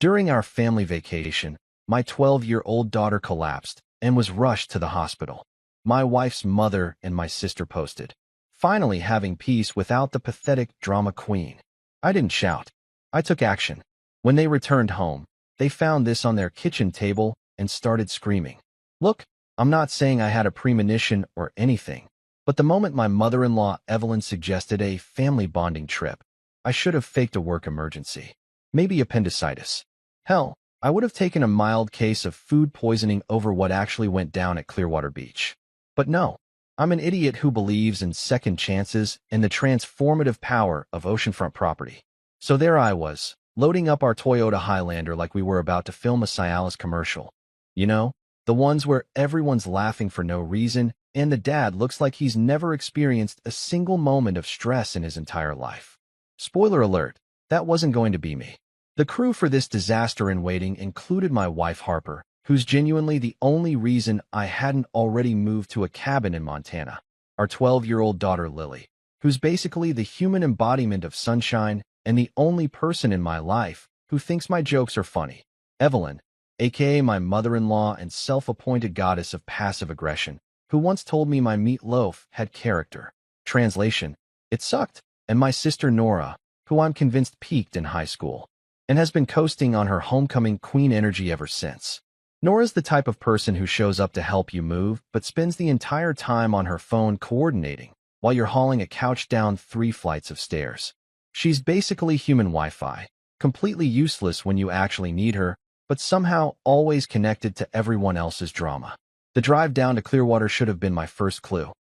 During our family vacation, my 12-year-old daughter collapsed and was rushed to the hospital. My wife's mother and my sister posted, "Finally having peace without the pathetic drama queen." I didn't shout. I took action. When they returned home, they found this on their kitchen table and started screaming. Look, I'm not saying I had a premonition or anything, but the moment my mother-in-law Evelyn suggested a family bonding trip, I should have faked a work emergency. Maybe appendicitis. Hell, I would have taken a mild case of food poisoning over what actually went down at Clearwater Beach. But no, I'm an idiot who believes in second chances and the transformative power of oceanfront property. So there I was, loading up our Toyota Highlander like we were about to film a Cialis commercial. You know, the ones where everyone's laughing for no reason and the dad looks like he's never experienced a single moment of stress in his entire life. Spoiler alert, that wasn't going to be me. The crew for this disaster in waiting included my wife Harper, who's genuinely the only reason I hadn't already moved to a cabin in Montana, our 12-year-old daughter Lily, who's basically the human embodiment of sunshine and the only person in my life who thinks my jokes are funny, Evelyn, aka my mother-in-law and self-appointed goddess of passive aggression, who once told me my meatloaf had character. Translation, it sucked, and my sister Nora, who I'm convinced peaked in high school, and has been coasting on her homecoming queen energy ever since. Nora's the type of person who shows up to help you move, but spends the entire time on her phone coordinating while you're hauling a couch down 3 flights of stairs. She's basically human Wi-Fi, completely useless when you actually need her, but somehow always connected to everyone else's drama. The drive down to Clearwater should have been my first clue.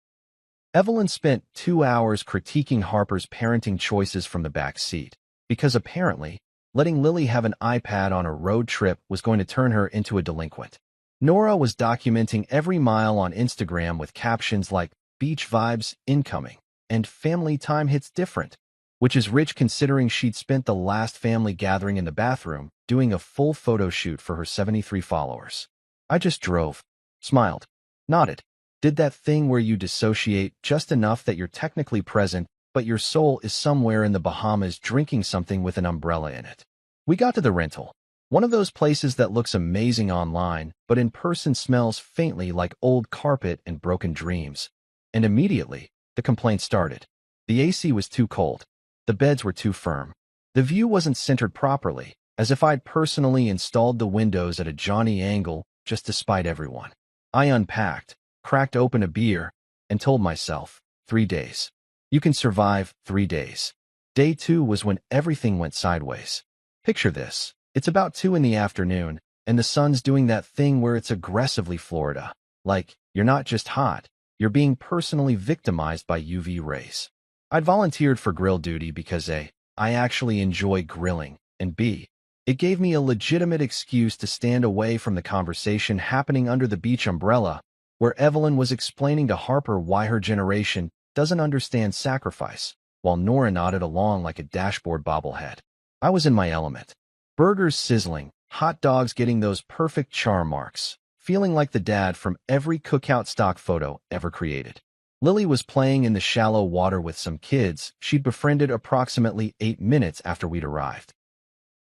Evelyn spent 2 hours critiquing Harper's parenting choices from the back seat, because apparently, letting Lily have an iPad on a road trip was going to turn her into a delinquent. Nora was documenting every mile on Instagram with captions like "beach vibes incoming" and "family time hits different," which is rich considering she'd spent the last family gathering in the bathroom doing a full photo shoot for her 73 followers. I just drove, smiled, nodded, did that thing where you dissociate just enough that you're technically present, but your soul is somewhere in the Bahamas drinking something with an umbrella in it. We got to the rental, one of those places that looks amazing online, but in person smells faintly like old carpet and broken dreams. And immediately, the complaint started. The AC was too cold. The beds were too firm. The view wasn't centered properly, as if I'd personally installed the windows at a Johnny angle just to spite everyone. I unpacked, cracked open a beer, and told myself, 3 days. You can survive 3 days. Day 2 was when everything went sideways. Picture this. It's about 2 in the afternoon, and the sun's doing that thing where it's aggressively Florida. Like, you're not just hot, you're being personally victimized by UV rays. I'd volunteered for grill duty because A, I actually enjoy grilling, and B, it gave me a legitimate excuse to stand away from the conversation happening under the beach umbrella, where Evelyn was explaining to Harper why her generation doesn't understand sacrifice, while Nora nodded along like a dashboard bobblehead. I was in my element. Burgers sizzling, hot dogs getting those perfect char marks, feeling like the dad from every cookout stock photo ever created. Lily was playing in the shallow water with some kids she'd befriended approximately 8 minutes after we'd arrived.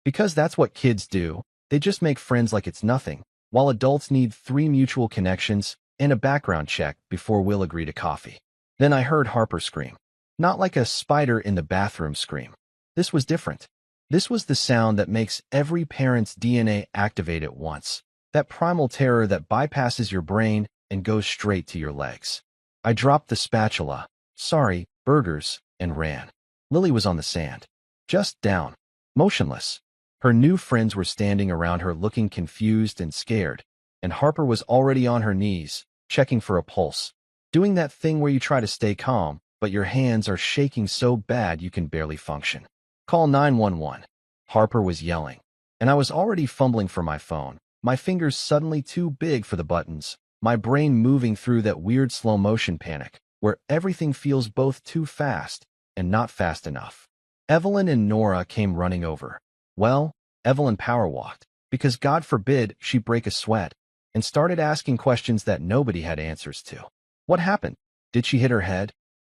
Because that's what kids do, they just make friends like it's nothing, while adults need 3 mutual connections and a background check before we'll agree to coffee. Then I heard Harper scream. Not like a spider in the bathroom scream. This was different. This was the sound that makes every parent's DNA activate at once. That primal terror that bypasses your brain and goes straight to your legs. I dropped the spatula, sorry, burgers, and ran. Lily was on the sand. Just down. Motionless. Her new friends were standing around her looking confused and scared, and Harper was already on her knees, checking for a pulse. Doing that thing where you try to stay calm, but your hands are shaking so bad you can barely function. Call 911. Harper was yelling, and I was already fumbling for my phone, my fingers suddenly too big for the buttons, my brain moving through that weird slow-motion panic, where everything feels both too fast and not fast enough. Evelyn and Nora came running over. Well, Evelyn power-walked, because God forbid she break a sweat, and started asking questions that nobody had answers to. What happened? Did she hit her head?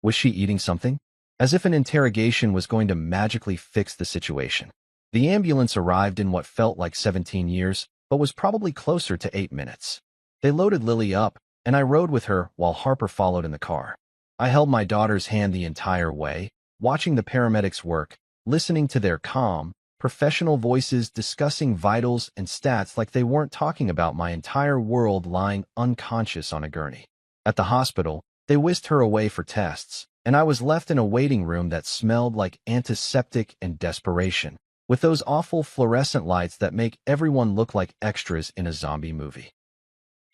Was she eating something? As if an interrogation was going to magically fix the situation. The ambulance arrived in what felt like 17 years, but was probably closer to 8 minutes. They loaded Lily up, and I rode with her while Harper followed in the car. I held my daughter's hand the entire way, watching the paramedics work, listening to their calm, professional voices discussing vitals and stats like they weren't talking about my entire world lying unconscious on a gurney. At the hospital, they whisked her away for tests, and I was left in a waiting room that smelled like antiseptic and desperation, with those awful fluorescent lights that make everyone look like extras in a zombie movie.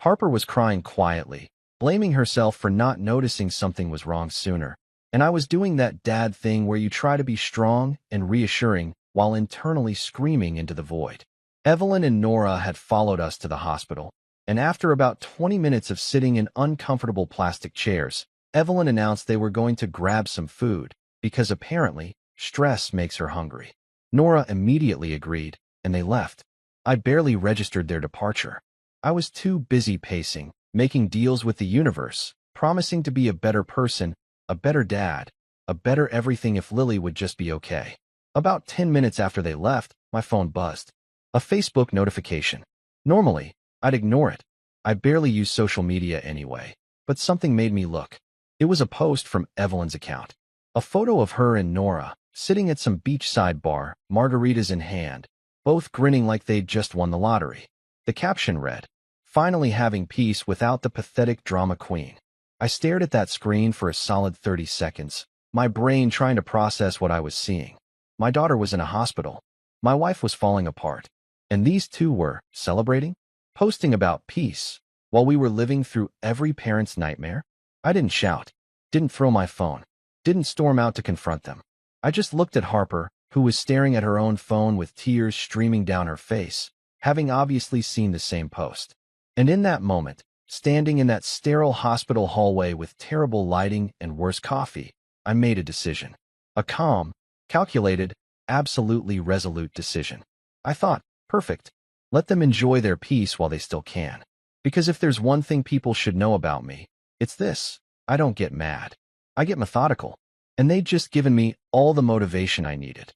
Harper was crying quietly, blaming herself for not noticing something was wrong sooner, and I was doing that dad thing where you try to be strong and reassuring while internally screaming into the void. Evelyn and Nora had followed us to the hospital, and after about 20 minutes of sitting in uncomfortable plastic chairs, Evelyn announced they were going to grab some food, because apparently, stress makes her hungry. Nora immediately agreed, and they left. I barely registered their departure. I was too busy pacing, making deals with the universe, promising to be a better person, a better dad, a better everything if Lily would just be okay. About 10 minutes after they left, my phone buzzed. A Facebook notification. Normally, I'd ignore it. I barely use social media anyway, but something made me look. It was a post from Evelyn's account. A photo of her and Nora, sitting at some beachside bar, margaritas in hand, both grinning like they'd just won the lottery. The caption read, "Finally having peace without the pathetic drama queen." I stared at that screen for a solid 30 seconds, my brain trying to process what I was seeing. My daughter was in a hospital. My wife was falling apart. And these two were celebrating, posting about peace, while we were living through every parent's nightmare. I didn't shout, didn't throw my phone, didn't storm out to confront them. I just looked at Harper, who was staring at her own phone with tears streaming down her face, having obviously seen the same post. And in that moment, standing in that sterile hospital hallway with terrible lighting and worse coffee, I made a decision. A calm, calculated, absolutely resolute decision. I thought, perfect. Let them enjoy their peace while they still can. Because if there's one thing people should know about me, it's this. I don't get mad. I get methodical. And they'd just given me all the motivation I needed.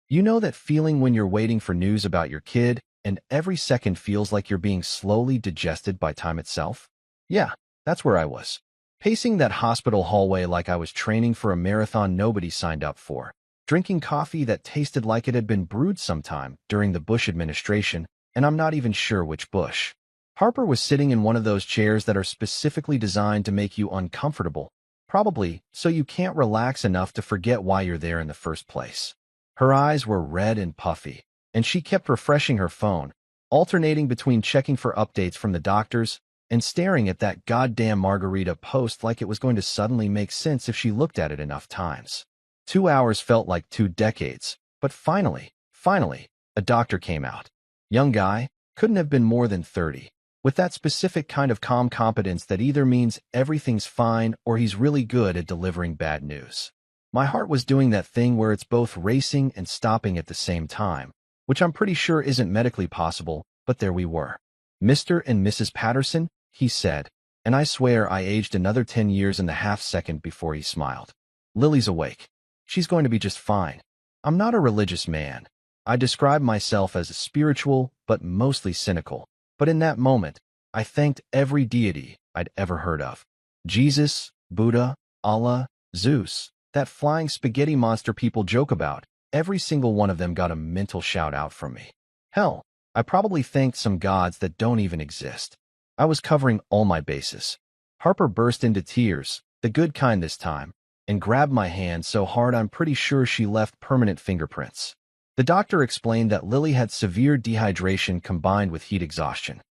You know that feeling when you're waiting for news about your kid, and every second feels like you're being slowly digested by time itself? Yeah, that's where I was. Pacing that hospital hallway like I was training for a marathon nobody signed up for, drinking coffee that tasted like it had been brewed sometime during the Bush administration, and I'm not even sure which Bush. Harper was sitting in one of those chairs that are specifically designed to make you uncomfortable, probably so you can't relax enough to forget why you're there in the first place. Her eyes were red and puffy, and she kept refreshing her phone, alternating between checking for updates from the doctors and staring at that goddamn margarita post like it was going to suddenly make sense if she looked at it enough times. 2 hours felt like 2 decades, but finally, a doctor came out. Young guy, couldn't have been more than 30, with that specific kind of calm competence that either means everything's fine or he's really good at delivering bad news. My heart was doing that thing where it's both racing and stopping at the same time, which I'm pretty sure isn't medically possible, but there we were. "Mr. and Mrs. Patterson," he said, and I swear I aged another 10 years in the half-second before he smiled. "Lily's awake. She's going to be just fine." I'm not a religious man. I describe myself as spiritual, but mostly cynical. But in that moment, I thanked every deity I'd ever heard of. Jesus, Buddha, Allah, Zeus, that flying spaghetti monster people joke about. Every single one of them got a mental shout-out from me. Hell, I probably thanked some gods that don't even exist. I was covering all my bases. Harper burst into tears, the good kind this time, and grabbed my hand so hard I'm pretty sure she left permanent fingerprints. The doctor explained that Lily had severe dehydration combined with heat exhaustion.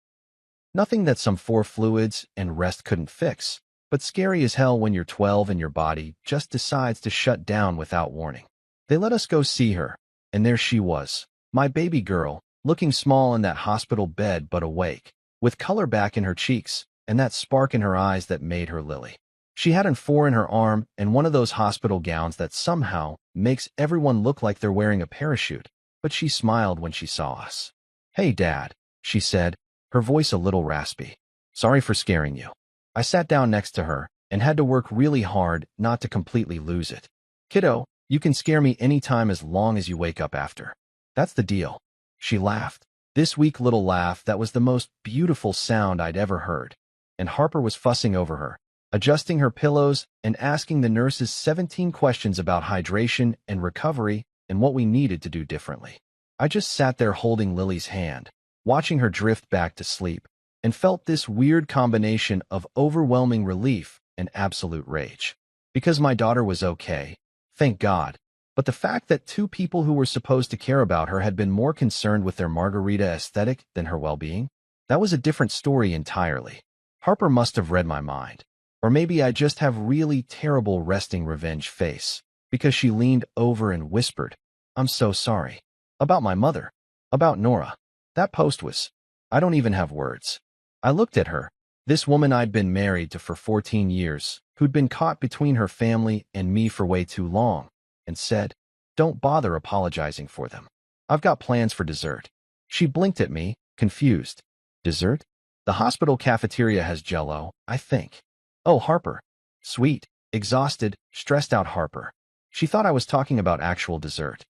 Nothing that some 4 fluids and rest couldn't fix, but scary as hell when you're 12 and your body just decides to shut down without warning. They let us go see her, and there she was, my baby girl, looking small in that hospital bed but awake, with color back in her cheeks and that spark in her eyes that made her Lily. She had an 4 in her arm and one of those hospital gowns that somehow makes everyone look like they're wearing a parachute, but she smiled when she saw us. "Hey, Dad," she said, her voice a little raspy. "Sorry for scaring you." I sat down next to her and had to work really hard not to completely lose it. "Kiddo, you can scare me anytime as long as you wake up after." That's the deal. She laughed. This weak little laugh that was the most beautiful sound I'd ever heard. And Harper was fussing over her, adjusting her pillows and asking the nurses 17 questions about hydration and recovery and what we needed to do differently. I just sat there holding Lily's hand, watching her drift back to sleep, and felt this weird combination of overwhelming relief and absolute rage. Because my daughter was okay, thank God, but the fact that two people who were supposed to care about her had been more concerned with their margarita aesthetic than her well-being, that was a different story entirely. Harper must have read my mind. Or maybe I just have really terrible resting revenge face, because she leaned over and whispered, "I'm so sorry. About my mother. About Nora. That post was... I don't even have words." I looked at her, this woman I'd been married to for 14 years, who'd been caught between her family and me for way too long, and said, "Don't bother apologizing for them. I've got plans for dessert." She blinked at me, confused. "Dessert? The hospital cafeteria has Jell-O, I think." "Oh, Harper." Sweet, exhausted, stressed out Harper. She thought I was talking about actual dessert.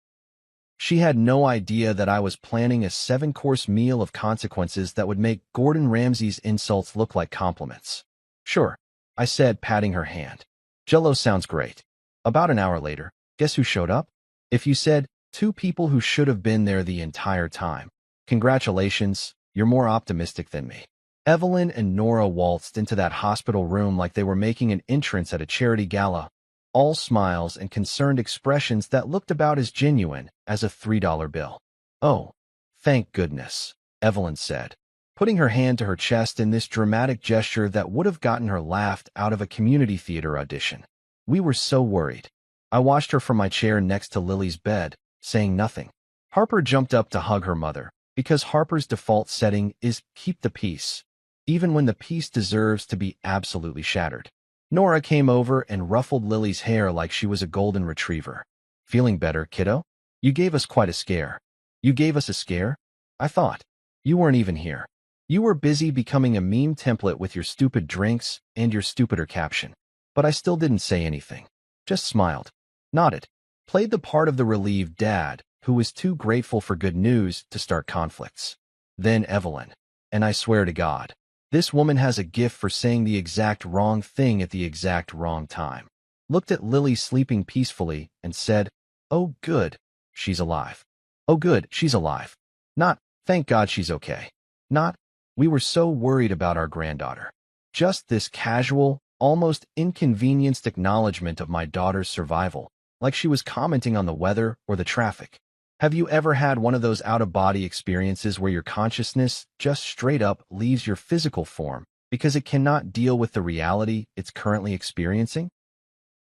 She had no idea that I was planning a 7-course meal of consequences that would make Gordon Ramsay's insults look like compliments. "Sure," I said, patting her hand. "Jell-O sounds great." About an hour later, guess who showed up? If you said, 2 people who should have been there the entire time. Congratulations, you're more optimistic than me. Evelyn and Nora waltzed into that hospital room like they were making an entrance at a charity gala, all smiles and concerned expressions that looked about as genuine as a $3 bill. "Oh, thank goodness," Evelyn said, putting her hand to her chest in this dramatic gesture that would have gotten her laughed out of a community theater audition. "We were so worried." I watched her from my chair next to Lily's bed, saying nothing. Harper jumped up to hug her mother, because Harper's default setting is keep the peace, even when the peace deserves to be absolutely shattered. Nora came over and ruffled Lily's hair like she was a golden retriever. "Feeling better, kiddo? You gave us quite a scare." "You gave us a scare?" I thought. "You weren't even here. You were busy becoming a meme template with your stupid drinks and your stupider caption." But I still didn't say anything. Just smiled, nodded, played the part of the relieved dad who was too grateful for good news to start conflicts. Then Evelyn. And I swear to God, this woman has a gift for saying the exact wrong thing at the exact wrong time. Looked at Lily sleeping peacefully and said, "Oh, good, she's alive. Oh, good, she's alive." Not, "Thank God she's okay." Not, "We were so worried about our granddaughter." Just this casual, almost inconvenienced acknowledgement of my daughter's survival, like she was commenting on the weather or the traffic. Have you ever had one of those out-of-body experiences where your consciousness just straight up leaves your physical form because it cannot deal with the reality it's currently experiencing?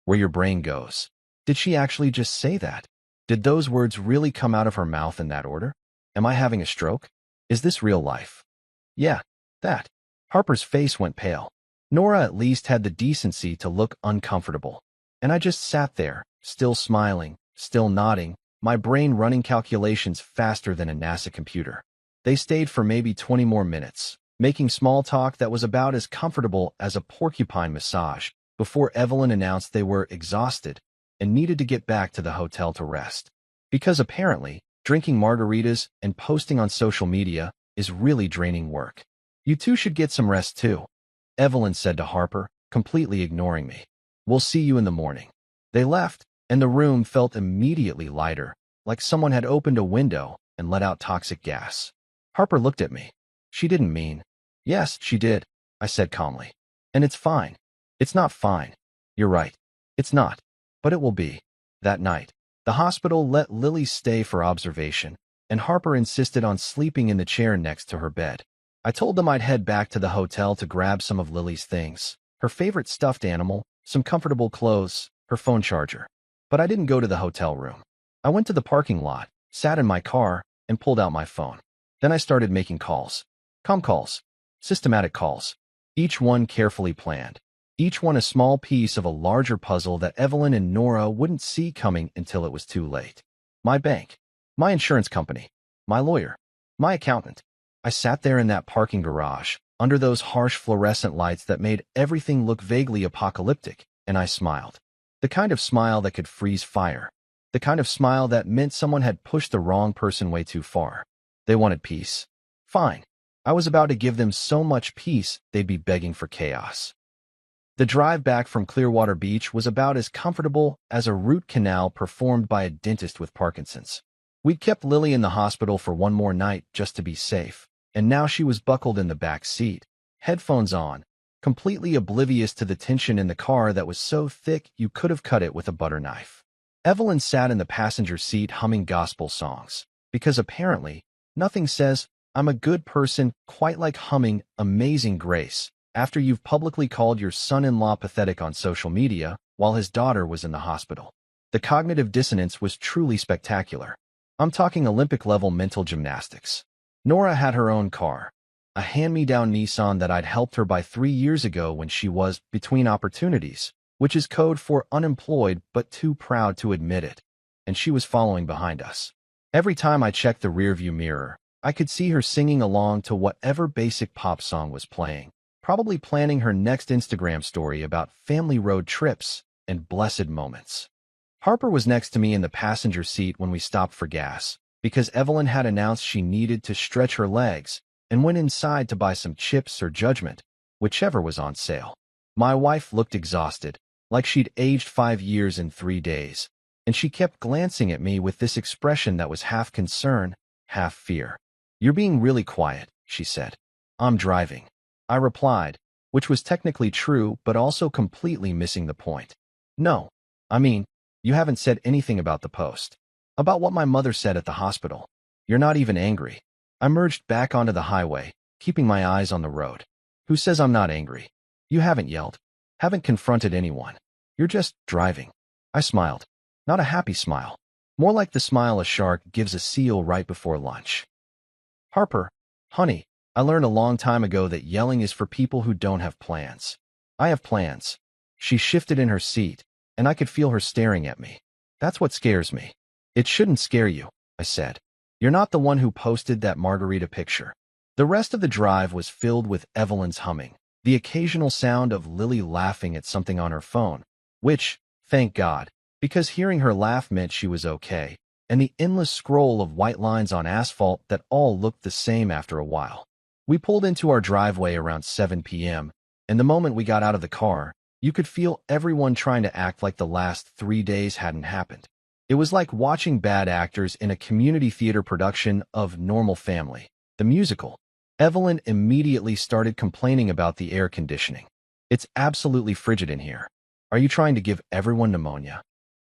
Where your brain goes, "Did she actually just say that? Did those words really come out of her mouth in that order? Am I having a stroke? Is this real life?" Yeah, that. Harper's face went pale. Nora at least had the decency to look uncomfortable. And I just sat there, still smiling, still nodding, my brain running calculations faster than a NASA computer. They stayed for maybe 20 more minutes, making small talk that was about as comfortable as a porcupine massage, before Evelyn announced they were exhausted and needed to get back to the hotel to rest. Because apparently, drinking margaritas and posting on social media is really draining work. "You two should get some rest too," Evelyn said to Harper, completely ignoring me. "We'll see you in the morning." They left, and the room felt immediately lighter, like someone had opened a window and let out toxic gas. Harper looked at me. She didn't mean. "Yes, she did," I said calmly. "And it's fine." "It's not fine. You're right. It's not. But it will be." That night, the hospital let Lily stay for observation, and Harper insisted on sleeping in the chair next to her bed. I told them I'd head back to the hotel to grab some of Lily's things, her favorite stuffed animal, some comfortable clothes, her phone charger. But I didn't go to the hotel room. I went to the parking lot, sat in my car, and pulled out my phone. Then I started making calls. Calm calls. Systematic calls. Each one carefully planned. Each one a small piece of a larger puzzle that Evelyn and Nora wouldn't see coming until it was too late. My bank. My insurance company. My lawyer. My accountant. I sat there in that parking garage, under those harsh fluorescent lights that made everything look vaguely apocalyptic, and I smiled. The kind of smile that could freeze fire. The kind of smile that meant someone had pushed the wrong person way too far. They wanted peace. Fine. I was about to give them so much peace, they'd be begging for chaos. The drive back from Clearwater Beach was about as comfortable as a root canal performed by a dentist with Parkinson's. We'd kept Lily in the hospital for one more night just to be safe, and now she was buckled in the back seat, headphones on, completely oblivious to the tension in the car that was so thick you could have cut it with a butter knife. Evelyn sat in the passenger seat humming gospel songs, because apparently, nothing says, "I'm a good person," quite like humming Amazing Grace after you've publicly called your son-in-law pathetic on social media while his daughter was in the hospital. The cognitive dissonance was truly spectacular. I'm talking Olympic-level mental gymnastics. Nora had her own car, a hand-me-down Nissan that I'd helped her buy 3 years ago when she was between opportunities, which is code for unemployed but too proud to admit it, and she was following behind us. Every time I checked the rearview mirror, I could see her singing along to whatever basic pop song was playing, probably planning her next Instagram story about family road trips and blessed moments. Harper was next to me in the passenger seat when we stopped for gas, because Evelyn had announced she needed to stretch her legs and went inside to buy some chips or Judgment, whichever was on sale. My wife looked exhausted, like she'd aged 5 years in 3 days, and she kept glancing at me with this expression that was half concern, half fear. "You're being really quiet," she said. "I'm driving," I replied, which was technically true but also completely missing the point. "No. I mean, you haven't said anything about the post. About what my mother said at the hospital. You're not even angry." I merged back onto the highway, keeping my eyes on the road. "Who says I'm not angry? You haven't yelled. Haven't confronted anyone. You're just driving." I smiled. Not a happy smile. More like the smile a shark gives a seal right before lunch. "Harper, honey, I learned a long time ago that yelling is for people who don't have plans. I have plans." She shifted in her seat, and I could feel her staring at me. "That's what scares me." "It shouldn't scare you," I said. "You're not the one who posted that margarita picture." The rest of the drive was filled with Evelyn's humming, the occasional sound of Lily laughing at something on her phone, which, thank God, because hearing her laugh meant she was okay, and the endless scroll of white lines on asphalt that all looked the same after a while. We pulled into our driveway around 7 p.m., and the moment we got out of the car, you could feel everyone trying to act like the last 3 days hadn't happened. It was like watching bad actors in a community theater production of Normal Family, the musical. Evelyn immediately started complaining about the air conditioning. "It's absolutely frigid in here. Are you trying to give everyone pneumonia?"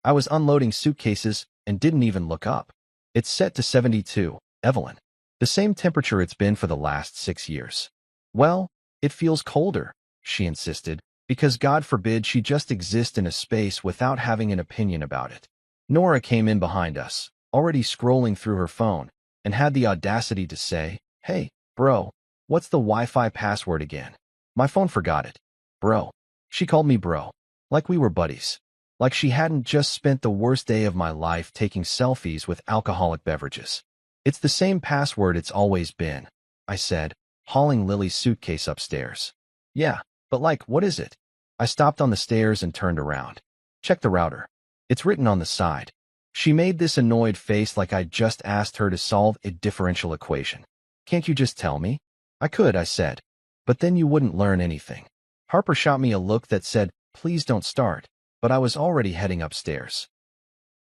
I was unloading suitcases and didn't even look up. "It's set to 72, Evelyn. The same temperature it's been for the last 6 years." "Well, it feels colder," she insisted, because God forbid she just exist in a space without having an opinion about it. Nora came in behind us, already scrolling through her phone, and had the audacity to say, "Hey, bro, what's the Wi-Fi password again?" My phone forgot it. "Bro." She called me bro, like we were buddies. Like she hadn't just spent the worst day of my life taking selfies with alcoholic beverages. "It's the same password it's always been," I said, hauling Lily's suitcase upstairs. "Yeah, but what is it?" I stopped on the stairs and turned around. "Check the router. It's written on the side." She made this annoyed face like I'd just asked her to solve a differential equation. "Can't you just tell me?" "I could," I said, "but then you wouldn't learn anything." Harper shot me a look that said, "Please don't start," but I was already heading upstairs.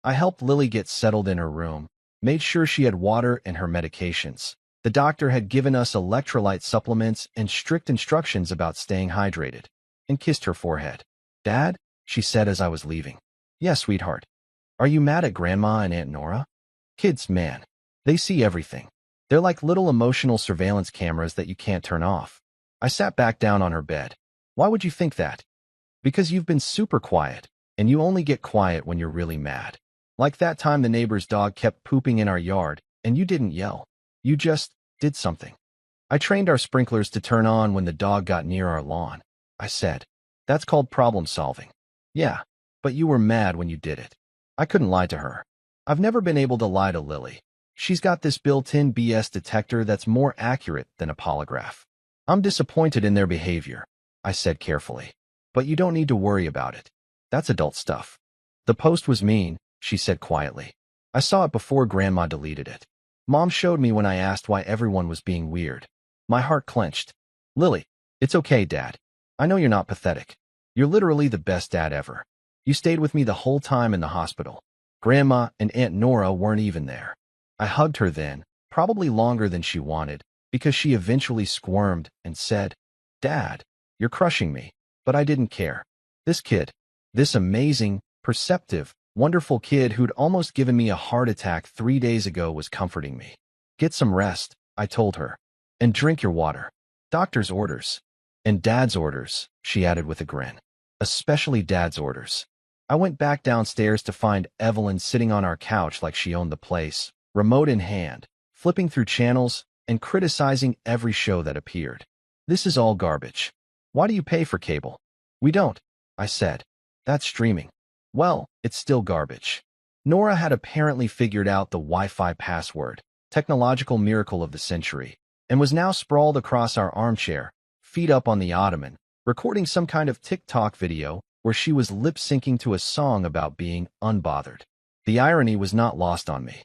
I helped Lily get settled in her room, made sure she had water and her medications. The doctor had given us electrolyte supplements and strict instructions about staying hydrated, and kissed her forehead. "Dad?" she said as I was leaving. "Yeah, sweetheart. Are you mad at Grandma and Aunt Nora?" Kids, man. They see everything. They're like little emotional surveillance cameras that you can't turn off. I sat back down on her bed. "Why would you think that?" "Because you've been super quiet, and you only get quiet when you're really mad. Like that time the neighbor's dog kept pooping in our yard, and you didn't yell. You just did something." "I trained our sprinklers to turn on when the dog got near our lawn," I said. "That's called problem solving." "Yeah, but you were mad when you did it." I couldn't lie to her. I've never been able to lie to Lily. She's got this built-in BS detector that's more accurate than a polygraph. "I'm disappointed in their behavior," I said carefully. "But you don't need to worry about it. That's adult stuff. The post was mean, she said quietly. I saw it before Grandma deleted it. Mom showed me when I asked why everyone was being weird. My heart clenched. Lily, it's okay, Dad. I know you're not pathetic. You're literally the best dad ever. You stayed with me the whole time in the hospital. Grandma and Aunt Nora weren't even there. I hugged her then, probably longer than she wanted, because she eventually squirmed and said, Dad, you're crushing me. But I didn't care. This kid, this amazing, perceptive, wonderful kid who'd almost given me a heart attack 3 days ago was comforting me. Get some rest, I told her. And drink your water. Doctor's orders. And Dad's orders, she added with a grin. Especially Dad's orders. I went back downstairs to find Evelyn sitting on our couch like she owned the place, remote in hand, flipping through channels and criticizing every show that appeared. This is all garbage. Why do you pay for cable? We don't, I said. That's streaming. Well, it's still garbage. Nora had apparently figured out the Wi-Fi password, technological miracle of the century, and was now sprawled across our armchair, feet up on the ottoman, recording some kind of TikTok video where she was lip-syncing to a song about being unbothered. The irony was not lost on me.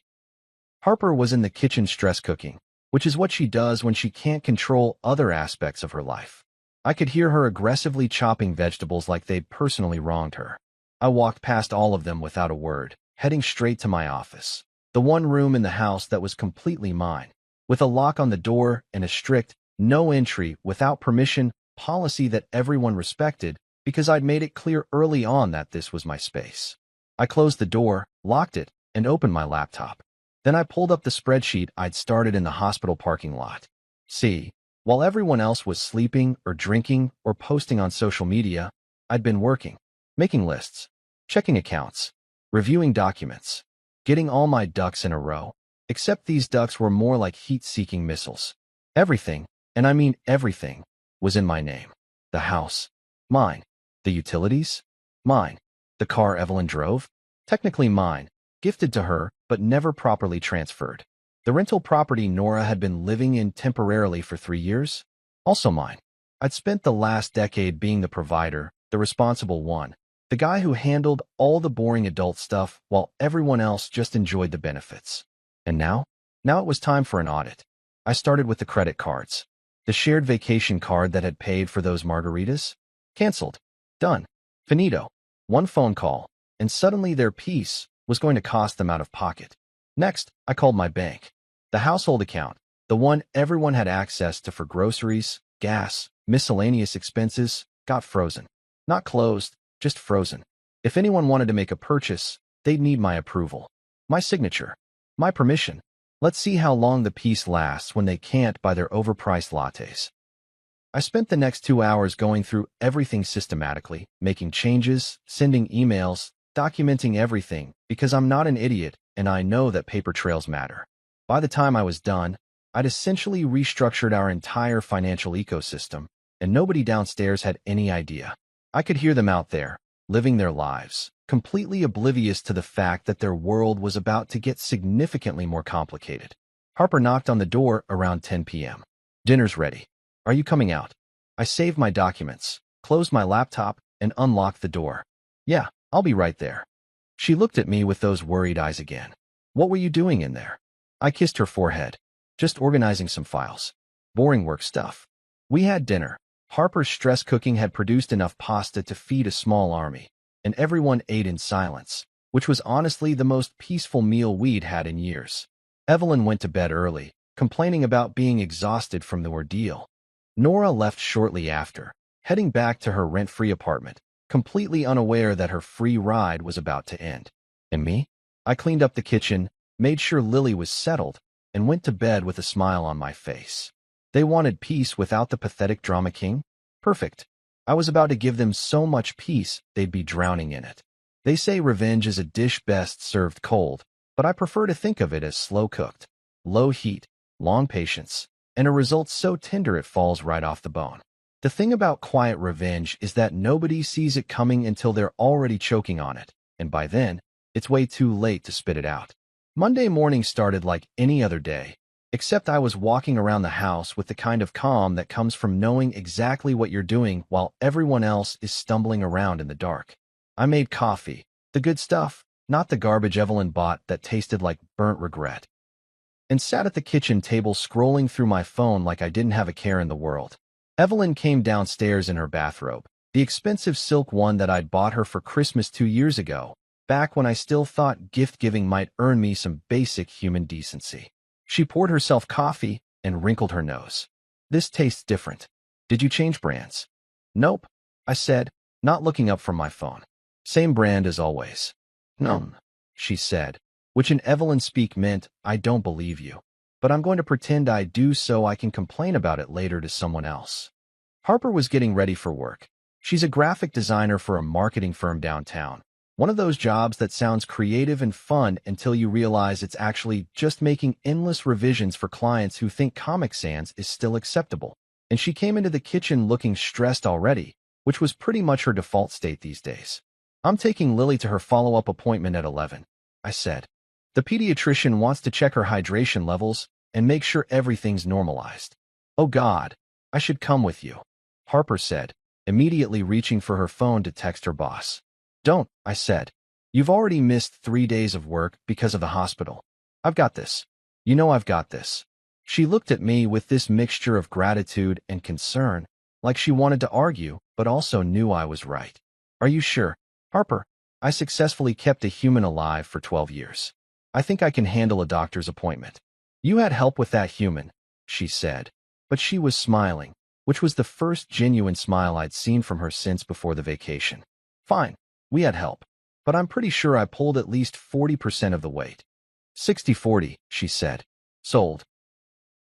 Harper was in the kitchen stress cooking, which is what she does when she can't control other aspects of her life. I could hear her aggressively chopping vegetables like they'd personally wronged her. I walked past all of them without a word, heading straight to my office, the one room in the house that was completely mine, with a lock on the door and a strict, no entry without permission policy that everyone respected because I'd made it clear early on that this was my space. I closed the door, locked it, and opened my laptop. Then I pulled up the spreadsheet I'd started in the hospital parking lot. See, while everyone else was sleeping or drinking or posting on social media, I'd been working, making lists, checking accounts, reviewing documents, getting all my ducks in a row, except these ducks were more like heat-seeking missiles. Everything, and I mean everything, was in my name. The house, mine. The utilities, mine. The car Evelyn drove, technically mine, gifted to her, but never properly transferred. The rental property Nora had been living in temporarily for 3 years, also mine. I'd spent the last decade being the provider, the responsible one, the guy who handled all the boring adult stuff while everyone else just enjoyed the benefits. And now? Now it was time for an audit. I started with the credit cards. The shared vacation card that had paid for those margaritas? Canceled. Done. Finito. One phone call, and suddenly their peace was going to cost them out of pocket. Next, I called my bank. The household account, the one everyone had access to for groceries, gas, miscellaneous expenses, got frozen. Not closed, just frozen. If anyone wanted to make a purchase, they'd need my approval. My signature. My permission. Let's see how long the peace lasts when they can't buy their overpriced lattes. I spent the next 2 hours going through everything systematically, making changes, sending emails, documenting everything, because I'm not an idiot and I know that paper trails matter. By the time I was done, I'd essentially restructured our entire financial ecosystem, and nobody downstairs had any idea. I could hear them out there, living their lives, completely oblivious to the fact that their world was about to get significantly more complicated. Harper knocked on the door around 10 p.m. Dinner's ready. Are you coming out? I saved my documents, closed my laptop, and unlocked the door. Yeah, I'll be right there. She looked at me with those worried eyes again. What were you doing in there? I kissed her forehead. Just organizing some files. Boring work stuff. We had dinner. Harper's stress cooking had produced enough pasta to feed a small army, and everyone ate in silence, which was honestly the most peaceful meal we'd had in years. Evelyn went to bed early, complaining about being exhausted from the ordeal. Nora left shortly after, heading back to her rent-free apartment, completely unaware that her free ride was about to end. And me? I cleaned up the kitchen, made sure Lily was settled, and went to bed with a smile on my face. They wanted peace without the pathetic drama king? Perfect. I was about to give them so much peace they'd be drowning in it. They say revenge is a dish best served cold, but I prefer to think of it as slow-cooked. Low heat, long patience, and a result so tender it falls right off the bone. The thing about quiet revenge is that nobody sees it coming until they're already choking on it, and by then, it's way too late to spit it out. Monday morning started like any other day, except I was walking around the house with the kind of calm that comes from knowing exactly what you're doing while everyone else is stumbling around in the dark. I made coffee, the good stuff, not the garbage Evelyn bought that tasted like burnt regret, and sat at the kitchen table scrolling through my phone like I didn't have a care in the world. Evelyn came downstairs in her bathrobe, the expensive silk one that I'd bought her for Christmas 2 years ago, back when I still thought gift-giving might earn me some basic human decency. She poured herself coffee and wrinkled her nose. This tastes different. Did you change brands? Nope, I said, not looking up from my phone. Same brand as always. No, she said, which in Evelyn speak meant, I don't believe you. But I'm going to pretend I do so I can complain about it later to someone else. Harper was getting ready for work. She's a graphic designer for a marketing firm downtown. One of those jobs that sounds creative and fun until you realize it's actually just making endless revisions for clients who think Comic Sans is still acceptable. And she came into the kitchen looking stressed already, which was pretty much her default state these days. I'm taking Lily to her follow-up appointment at 11, I said. The pediatrician wants to check her hydration levels and make sure everything's normalized. Oh God, I should come with you, Harper said, immediately reaching for her phone to text her boss. Don't, I said. You've already missed 3 days of work because of the hospital. I've got this. You know I've got this. She looked at me with this mixture of gratitude and concern, like she wanted to argue, but also knew I was right. Are you sure, Harper? I successfully kept a human alive for 12 years. I think I can handle a doctor's appointment. You had help with that human, she said, but she was smiling, which was the first genuine smile I'd seen from her since before the vacation. Fine, we had help, but I'm pretty sure I pulled at least 40% of the weight. 60-40, she said. Sold.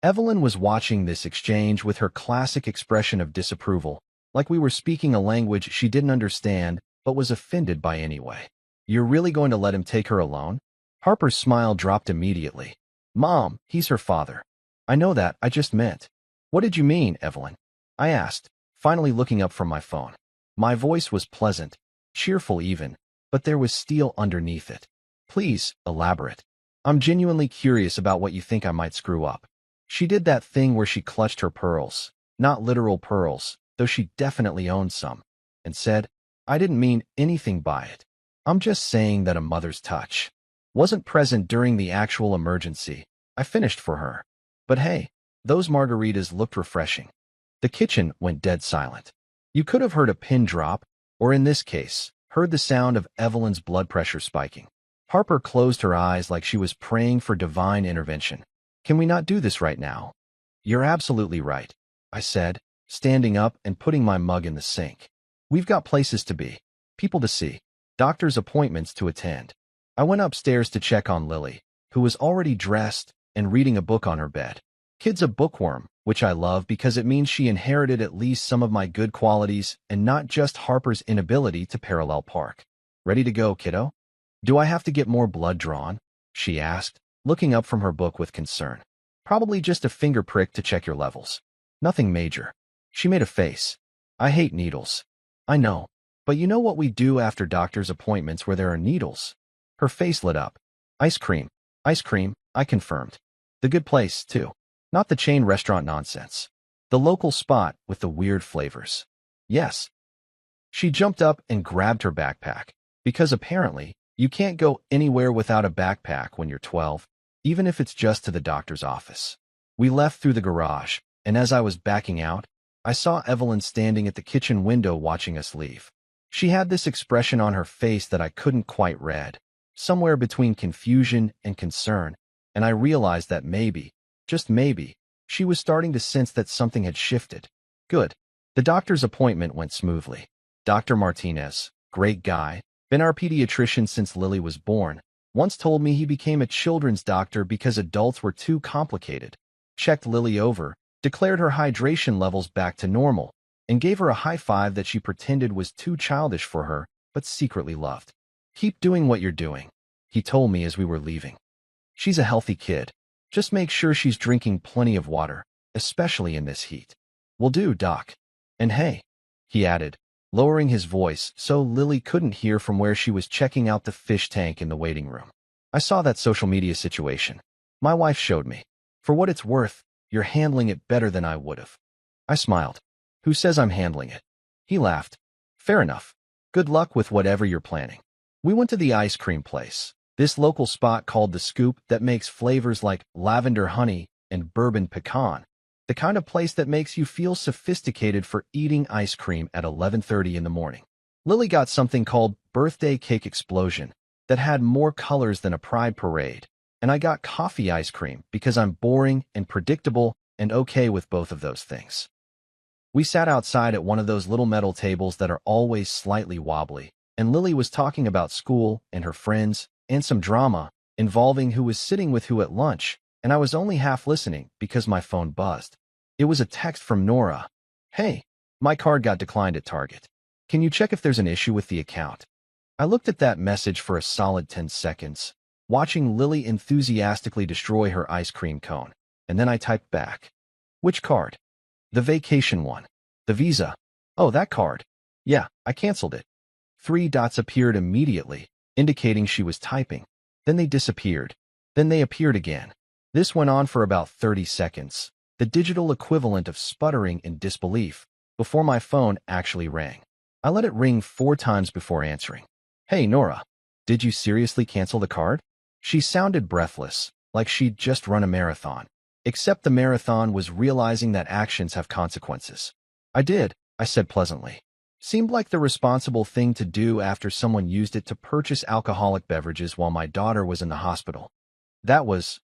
Evelyn was watching this exchange with her classic expression of disapproval, like we were speaking a language she didn't understand but was offended by anyway. You're really going to let him take her alone? Harper's smile dropped immediately. Mom, he's her father. I know that, I just meant. What did you mean, Evelyn? I asked, finally looking up from my phone. My voice was pleasant, cheerful even, but there was steel underneath it. Please, elaborate. I'm genuinely curious about what you think I might screw up. She did that thing where she clutched her pearls, not literal pearls, though she definitely owned some, and said, I didn't mean anything by it. I'm just saying that a mother's touch wasn't present during the actual emergency. I finished for her. But hey, those margaritas looked refreshing. The kitchen went dead silent. You could have heard a pin drop, or in this case, heard the sound of Evelyn's blood pressure spiking. Harper closed her eyes like she was praying for divine intervention. Can we not do this right now? You're absolutely right, I said, standing up and putting my mug in the sink. We've got places to be, people to see, doctor's appointments to attend. I went upstairs to check on Lily, who was already dressed and reading a book on her bed. Kid's a bookworm, which I love because it means she inherited at least some of my good qualities and not just Harper's inability to parallel park. Ready to go, kiddo? Do I have to get more blood drawn? She asked, looking up from her book with concern. Probably just a finger prick to check your levels. Nothing major. She made a face. I hate needles. I know. But you know what we do after doctor's appointments where there are needles? Her face lit up. Ice cream, I confirmed. The good place, too. Not the chain restaurant nonsense. The local spot with the weird flavors. Yes. She jumped up and grabbed her backpack, because apparently, you can't go anywhere without a backpack when you're 12, even if it's just to the doctor's office. We left through the garage, and as I was backing out, I saw Evelyn standing at the kitchen window watching us leave. She had this expression on her face that I couldn't quite read, somewhere between confusion and concern, and I realized that maybe, just maybe, she was starting to sense that something had shifted. Good. The doctor's appointment went smoothly. Dr. Martinez, great guy, been our pediatrician since Lily was born, once told me he became a children's doctor because adults were too complicated. Checked Lily over, declared her hydration levels back to normal, and gave her a high five that she pretended was too childish for her, but secretly loved. Keep doing what you're doing, he told me as we were leaving. She's a healthy kid. Just make sure she's drinking plenty of water, especially in this heat. Will do, Doc. And hey, he added, lowering his voice so Lily couldn't hear from where she was checking out the fish tank in the waiting room. I saw that social media situation. My wife showed me. For what it's worth, you're handling it better than I would have. I smiled. Who says I'm handling it? He laughed. Fair enough. Good luck with whatever you're planning. We went to the ice cream place, this local spot called The Scoop that makes flavors like lavender honey and bourbon pecan, the kind of place that makes you feel sophisticated for eating ice cream at 11:30 in the morning. Lily got something called Birthday Cake Explosion that had more colors than a pride parade, and I got coffee ice cream because I'm boring and predictable and okay with both of those things. We sat outside at one of those little metal tables that are always slightly wobbly, and Lily was talking about school and her friends and some drama involving who was sitting with who at lunch, and I was only half listening because my phone buzzed. It was a text from Nora. "Hey, my card got declined at Target. Can you check if there's an issue with the account?" I looked at that message for a solid 10 seconds, watching Lily enthusiastically destroy her ice cream cone, and then I typed back. "Which card?" "The vacation one. The Visa." "Oh, that card. Yeah, I canceled it." 3 dots appeared immediately, indicating she was typing. Then they disappeared. Then they appeared again. This went on for about 30 seconds, the digital equivalent of sputtering in disbelief, before my phone actually rang. I let it ring 4 times before answering. "Hey, Nora, did you seriously cancel the card?" She sounded breathless, like she'd just run a marathon. Except the marathon was realizing that actions have consequences. "I did," I said pleasantly. Seemed like the responsible thing to do after someone used it to purchase alcoholic beverages while my daughter was in the hospital.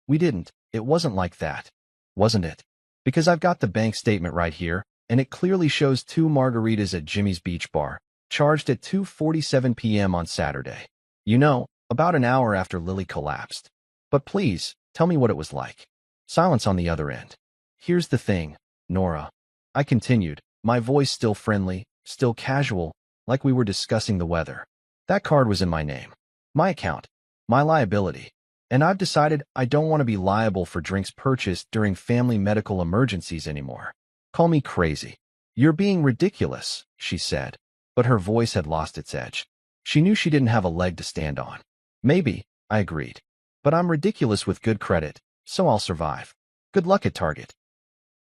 We didn't. It wasn't like that. Wasn't it? Because I've got the bank statement right here, and it clearly shows 2 margaritas at Jimmy's Beach Bar, charged at 2:47 p.m. on Saturday. You know, about an hour after Lily collapsed. But please, tell me what it was like. Silence on the other end. "Here's the thing, Nora," I continued, my voice still friendly, still casual, like we were discussing the weather. "That card was in my name. My account. My liability. And I've decided I don't want to be liable for drinks purchased during family medical emergencies anymore. Call me crazy." "You're being ridiculous," she said, but her voice had lost its edge. She knew she didn't have a leg to stand on. "Maybe," I agreed. "But I'm ridiculous with good credit, so I'll survive. Good luck at Target."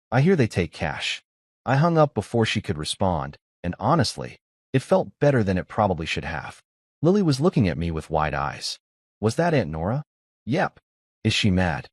"I hear they take cash." I hung up before she could respond, and honestly, it felt better than it probably should have. Lily was looking at me with wide eyes. "Was that Aunt Nora?" "Yep." "Is she mad?"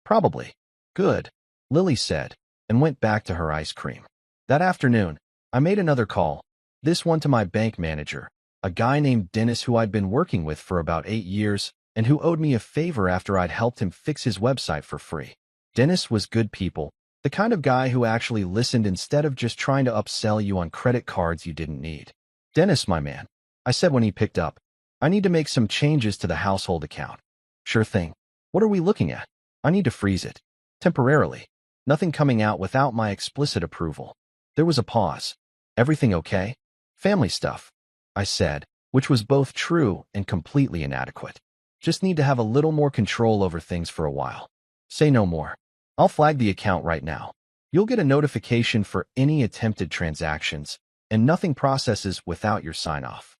"Probably." "Good," Lily said, and went back to her ice cream. That afternoon, I made another call, this one to my bank manager, a guy named Dennis who I'd been working with for about 8 years and who owed me a favor after I'd helped him fix his website for free. Dennis was good people, the kind of guy who actually listened instead of just trying to upsell you on credit cards you didn't need. "Dennis, my man," I said when he picked up, "I need to make some changes to the household account." "Sure thing. What are we looking at?" "I need to freeze it. Temporarily. Nothing coming out without my explicit approval." There was a pause. "Everything okay?" "Family stuff," I said, which was both true and completely inadequate. "Just need to have a little more control over things for a while." "Say no more. I'll flag the account right now. You'll get a notification for any attempted transactions, and nothing processes without your sign-off."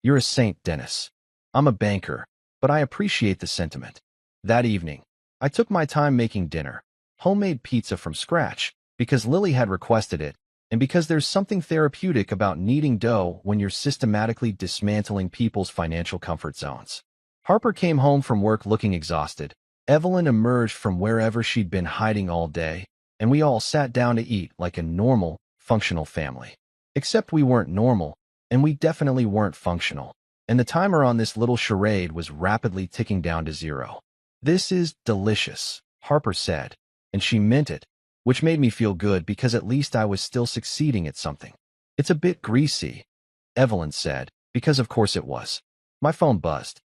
"You're a saint, Dennis." "I'm a banker, but I appreciate the sentiment." That evening, I took my time making dinner, homemade pizza from scratch, because Lily had requested it, and because there's something therapeutic about kneading dough when you're systematically dismantling people's financial comfort zones. Harper came home from work looking exhausted. Evelyn emerged from wherever she'd been hiding all day, and we all sat down to eat like a normal, functional family. Except we weren't normal, and we definitely weren't functional, and the timer on this little charade was rapidly ticking down to 0. "This is delicious," Harper said, and she meant it, which made me feel good because at least I was still succeeding at something. "It's a bit greasy," Evelyn said, because of course it was. My phone buzzed.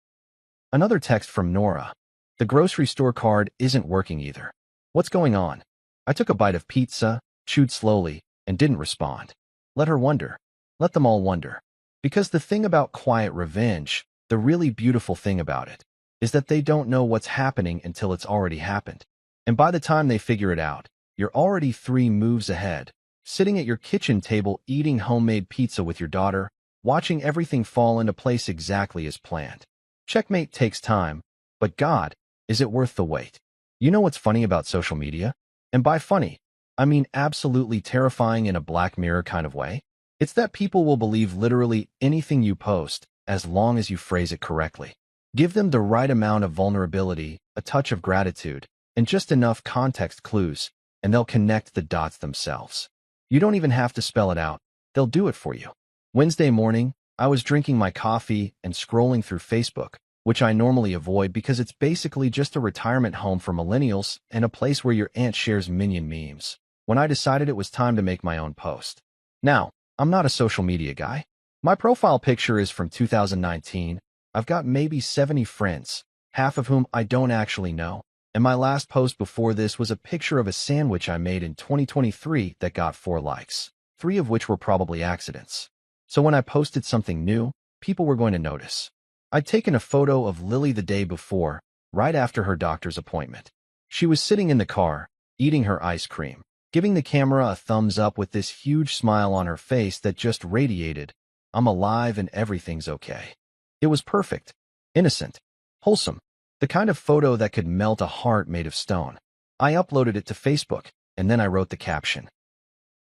Another text from Nora. "The grocery store card isn't working either. What's going on?" I took a bite of pizza, chewed slowly, and didn't respond. Let her wonder. Let them all wonder. Because the thing about quiet revenge, the really beautiful thing about it, is that they don't know what's happening until it's already happened. And by the time they figure it out, you're already 3 moves ahead, sitting at your kitchen table eating homemade pizza with your daughter, watching everything fall into place exactly as planned. Checkmate takes time, but God, is it worth the wait? You know what's funny about social media? And by funny, I mean absolutely terrifying in a Black Mirror kind of way. It's that people will believe literally anything you post, as long as you phrase it correctly. Give them the right amount of vulnerability, a touch of gratitude, and just enough context clues, and they'll connect the dots themselves. You don't even have to spell it out. They'll do it for you. Wednesday morning, I was drinking my coffee and scrolling through Facebook, which I normally avoid because it's basically just a retirement home for millennials and a place where your aunt shares minion memes, when I decided it was time to make my own post. Now, I'm not a social media guy. My profile picture is from 2019. I've got maybe 70 friends, half of whom I don't actually know, and my last post before this was a picture of a sandwich I made in 2023 that got 4 likes, 3 of which were probably accidents. So when I posted something new, people were going to notice. I'd taken a photo of Lily the day before, right after her doctor's appointment. She was sitting in the car, eating her ice cream, giving the camera a thumbs up with this huge smile on her face that just radiated, "I'm alive and everything's okay." It was perfect, innocent, wholesome, the kind of photo that could melt a heart made of stone. I uploaded it to Facebook, and then I wrote the caption.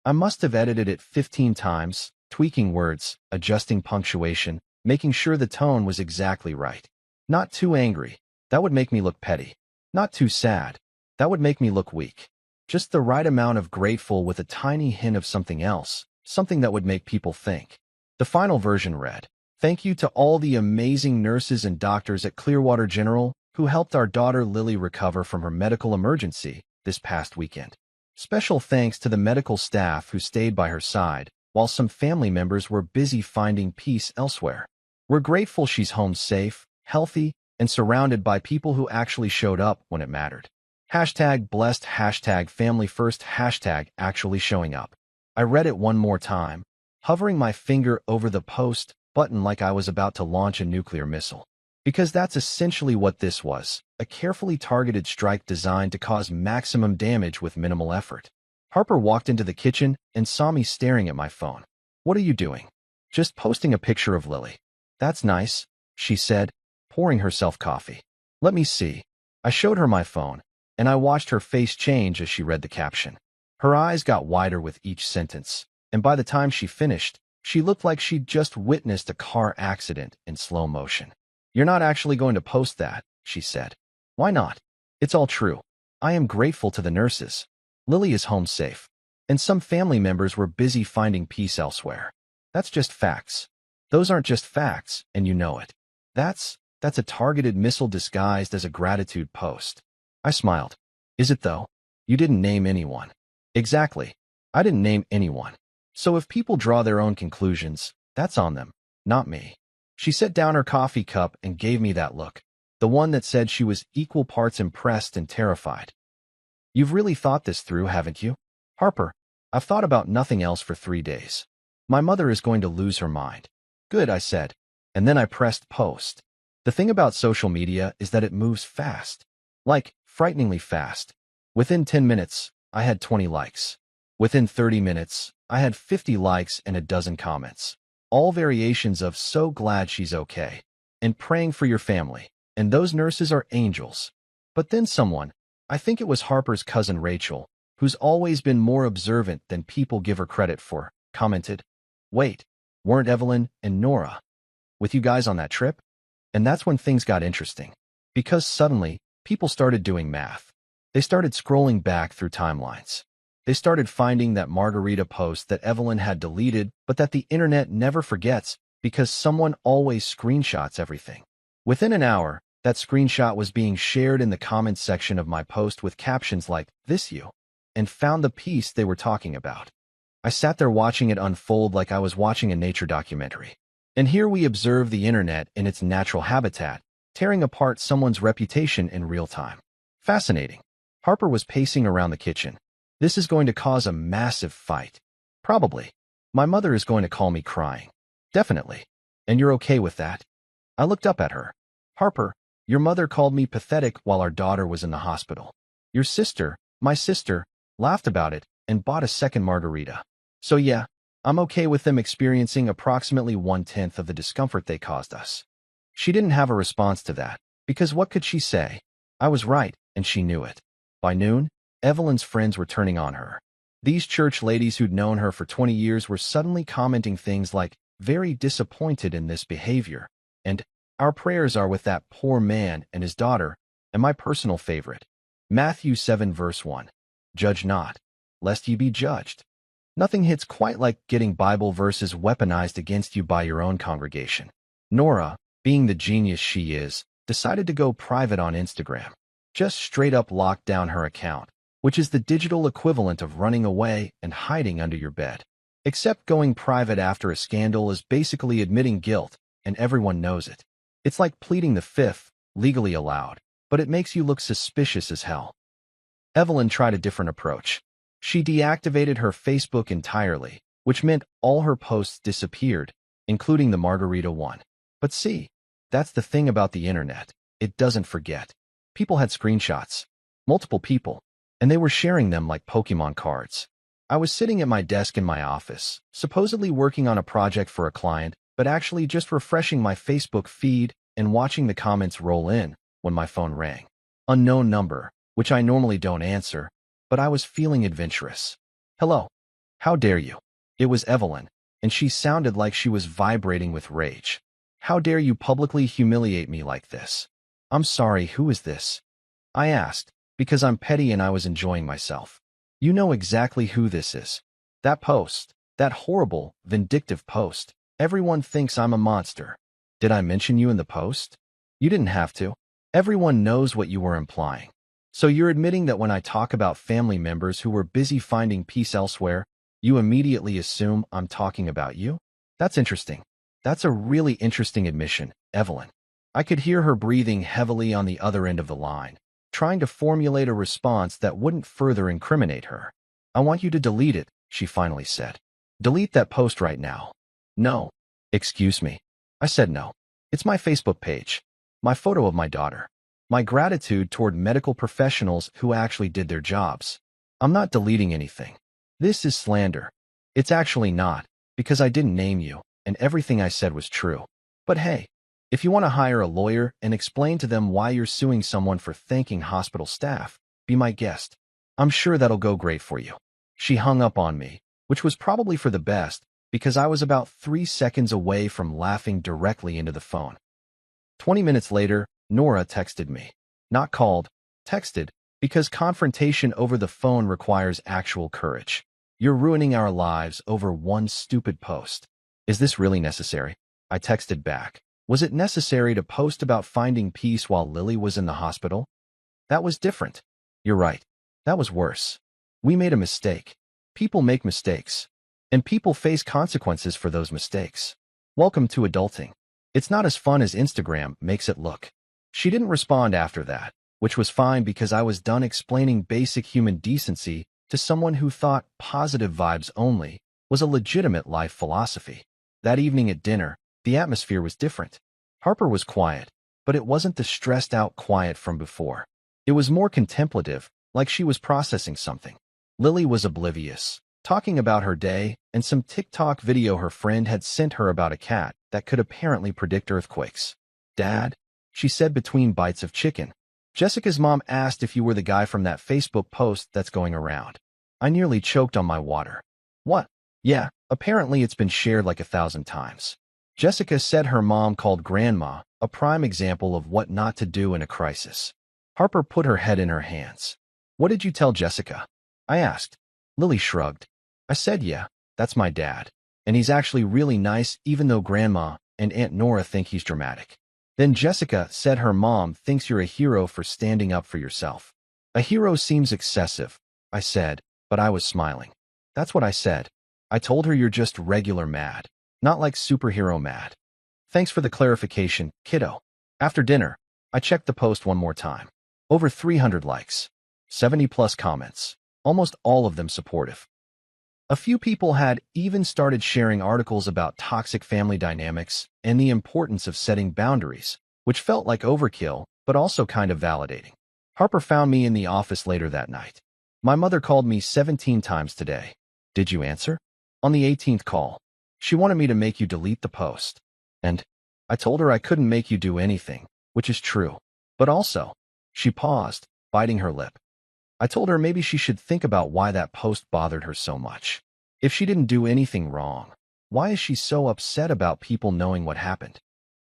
I must have edited it 15 times, tweaking words, adjusting punctuation, making sure the tone was exactly right. Not too angry, that would make me look petty. Not too sad, that would make me look weak. Just the right amount of grateful with a tiny hint of something else, something that would make people think. The final version read, "Thank you to all the amazing nurses and doctors at Clearwater General who helped our daughter Lily recover from her medical emergency this past weekend. Special thanks to the medical staff who stayed by her side, while some family members were busy finding peace elsewhere. We're grateful she's home safe, healthy, and surrounded by people who actually showed up when it mattered. Hashtag blessed, hashtag family first, hashtag actually showing up." I read it one more time, hovering my finger over the post button like I was about to launch a nuclear missile. Because that's essentially what this was, a carefully targeted strike designed to cause maximum damage with minimal effort. Harper walked into the kitchen and saw me staring at my phone. "What are you doing?" "Just posting a picture of Lily." "That's nice," she said, pouring herself coffee. "Let me see." I showed her my phone, and I watched her face change as she read the caption. Her eyes got wider with each sentence, and by the time she finished, she looked like she'd just witnessed a car accident in slow motion. "You're not actually going to post that," she said. "Why not? It's all true. I am grateful to the nurses. Lily is home safe, and some family members were busy finding peace elsewhere. That's just facts. Those aren't just facts, and you know it. That's a targeted missile disguised as a gratitude post." I smiled. "Is it though? You didn't name anyone." "Exactly. I didn't name anyone. So if people draw their own conclusions, that's on them, not me." She set down her coffee cup and gave me that look, the one that said she was equal parts impressed and terrified. "You've really thought this through, haven't you?" "Harper, I've thought about nothing else for 3 days. My mother is going to lose her mind." "Good," I said, and then I pressed post. The thing about social media is that it moves fast. Like, frighteningly fast. Within 10 minutes, I had 20 likes. Within 30 minutes, I had 50 likes and a dozen comments. All variations of "so glad she's okay," and "praying for your family," and "those nurses are angels." But then someone, I think it was Harper's cousin Rachel, who's always been more observant than people give her credit for, commented, "Wait, weren't Evelyn and Nora with you guys on that trip?" And that's when things got interesting. Because suddenly, people started doing math. They started scrolling back through timelines. They started finding that margarita post that Evelyn had deleted, but that the internet never forgets because someone always screenshots everything. Within an hour, that screenshot was being shared in the comments section of my post with captions like, "This you," and found the piece they were talking about. I sat there watching it unfold like I was watching a nature documentary. And here we observe the internet in its natural habitat, tearing apart someone's reputation in real time. Fascinating. Harper was pacing around the kitchen. "This is going to cause a massive fight." "Probably. My mother is going to call me crying." "Definitely. And you're okay with that?" I looked up at her. "Harper, your mother called me pathetic while our daughter was in the hospital. Your sister, my sister, laughed about it and bought a second margarita. So yeah, I'm okay with them experiencing approximately 1/10 of the discomfort they caused us." She didn't have a response to that, because what could she say? I was right, and she knew it. By noon, Evelyn's friends were turning on her. These church ladies who'd known her for 20 years were suddenly commenting things like, very disappointed in this behavior, and our prayers are with that poor man and his daughter, and my personal favorite. Matthew 7 verse 1. Judge not, lest ye be judged. Nothing hits quite like getting Bible verses weaponized against you by your own congregation. Nora, being the genius she is, decided to go private on Instagram. Just straight up locked down her account, which is the digital equivalent of running away and hiding under your bed. Except going private after a scandal is basically admitting guilt, and everyone knows it. It's like pleading the fifth, legally allowed, but it makes you look suspicious as hell. Evelyn tried a different approach. She deactivated her Facebook entirely, which meant all her posts disappeared, including the margarita one. But see, that's the thing about the internet. It doesn't forget. People had screenshots, multiple people, and they were sharing them like Pokemon cards. I was sitting at my desk in my office, supposedly working on a project for a client, but actually just refreshing my Facebook feed and watching the comments roll in when my phone rang. Unknown number, which I normally don't answer, but I was feeling adventurous. Hello. How dare you? It was Evelyn, and she sounded like she was vibrating with rage. How dare you publicly humiliate me like this? I'm sorry, who is this? I asked, because I'm petty and I was enjoying myself. You know exactly who this is. That post, that horrible, vindictive post. Everyone thinks I'm a monster. Did I mention you in the post? You didn't have to. Everyone knows what you were implying. So you're admitting that when I talk about family members who were busy finding peace elsewhere, you immediately assume I'm talking about you? That's interesting. That's a really interesting admission, Evelyn. I could hear her breathing heavily on the other end of the line, trying to formulate a response that wouldn't further incriminate her. I want you to delete it, she finally said. Delete that post right now. No. Excuse me. I said no. It's my Facebook page. My photo of my daughter. My gratitude toward medical professionals who actually did their jobs. I'm not deleting anything. This is slander. It's actually not, because I didn't name you, and everything I said was true. But hey, if you want to hire a lawyer and explain to them why you're suing someone for thanking hospital staff, be my guest. I'm sure that'll go great for you. She hung up on me, which was probably for the best, because I was about 3 seconds away from laughing directly into the phone. 20 minutes later, Nora texted me. Not called, texted, because confrontation over the phone requires actual courage. You're ruining our lives over one stupid post. Is this really necessary? I texted back. Was it necessary to post about finding peace while Lily was in the hospital? That was different. You're right. That was worse. We made a mistake. People make mistakes. And people face consequences for those mistakes. Welcome to adulting. It's not as fun as Instagram makes it look. She didn't respond after that, which was fine because I was done explaining basic human decency to someone who thought positive vibes only was a legitimate life philosophy. That evening at dinner, the atmosphere was different. Harper was quiet, but it wasn't the stressed-out quiet from before. It was more contemplative, like she was processing something. Lily was oblivious, talking about her day and some TikTok video her friend had sent her about a cat that could apparently predict earthquakes. Dad, she said between bites of chicken. Jessica's mom asked if you were the guy from that Facebook post that's going around. I nearly choked on my water. What? Yeah, apparently it's been shared like 1,000 times. Jessica said her mom called Grandma a prime example of what not to do in a crisis. Harper put her head in her hands. What did you tell Jessica? I asked. Lily shrugged. I said, yeah, that's my dad. And he's actually really nice even though Grandma and Aunt Nora think he's dramatic. Then Jessica said her mom thinks you're a hero for standing up for yourself. A hero seems excessive, I said, but I was smiling. That's what I said. I told her you're just regular mad, not like superhero mad. Thanks for the clarification, kiddo. After dinner, I checked the post one more time. Over 300 likes, 70+ comments, almost all of them supportive. A few people had even started sharing articles about toxic family dynamics and the importance of setting boundaries, which felt like overkill, but also kind of validating. Harper found me in the office later that night. My mother called me 17 times today. Did you answer? On the 18th call, she wanted me to make you delete the post. And I told her I couldn't make you do anything, which is true. But also, she paused, biting her lip. I told her maybe she should think about why that post bothered her so much. If she didn't do anything wrong, Why is she so upset about people knowing what happened?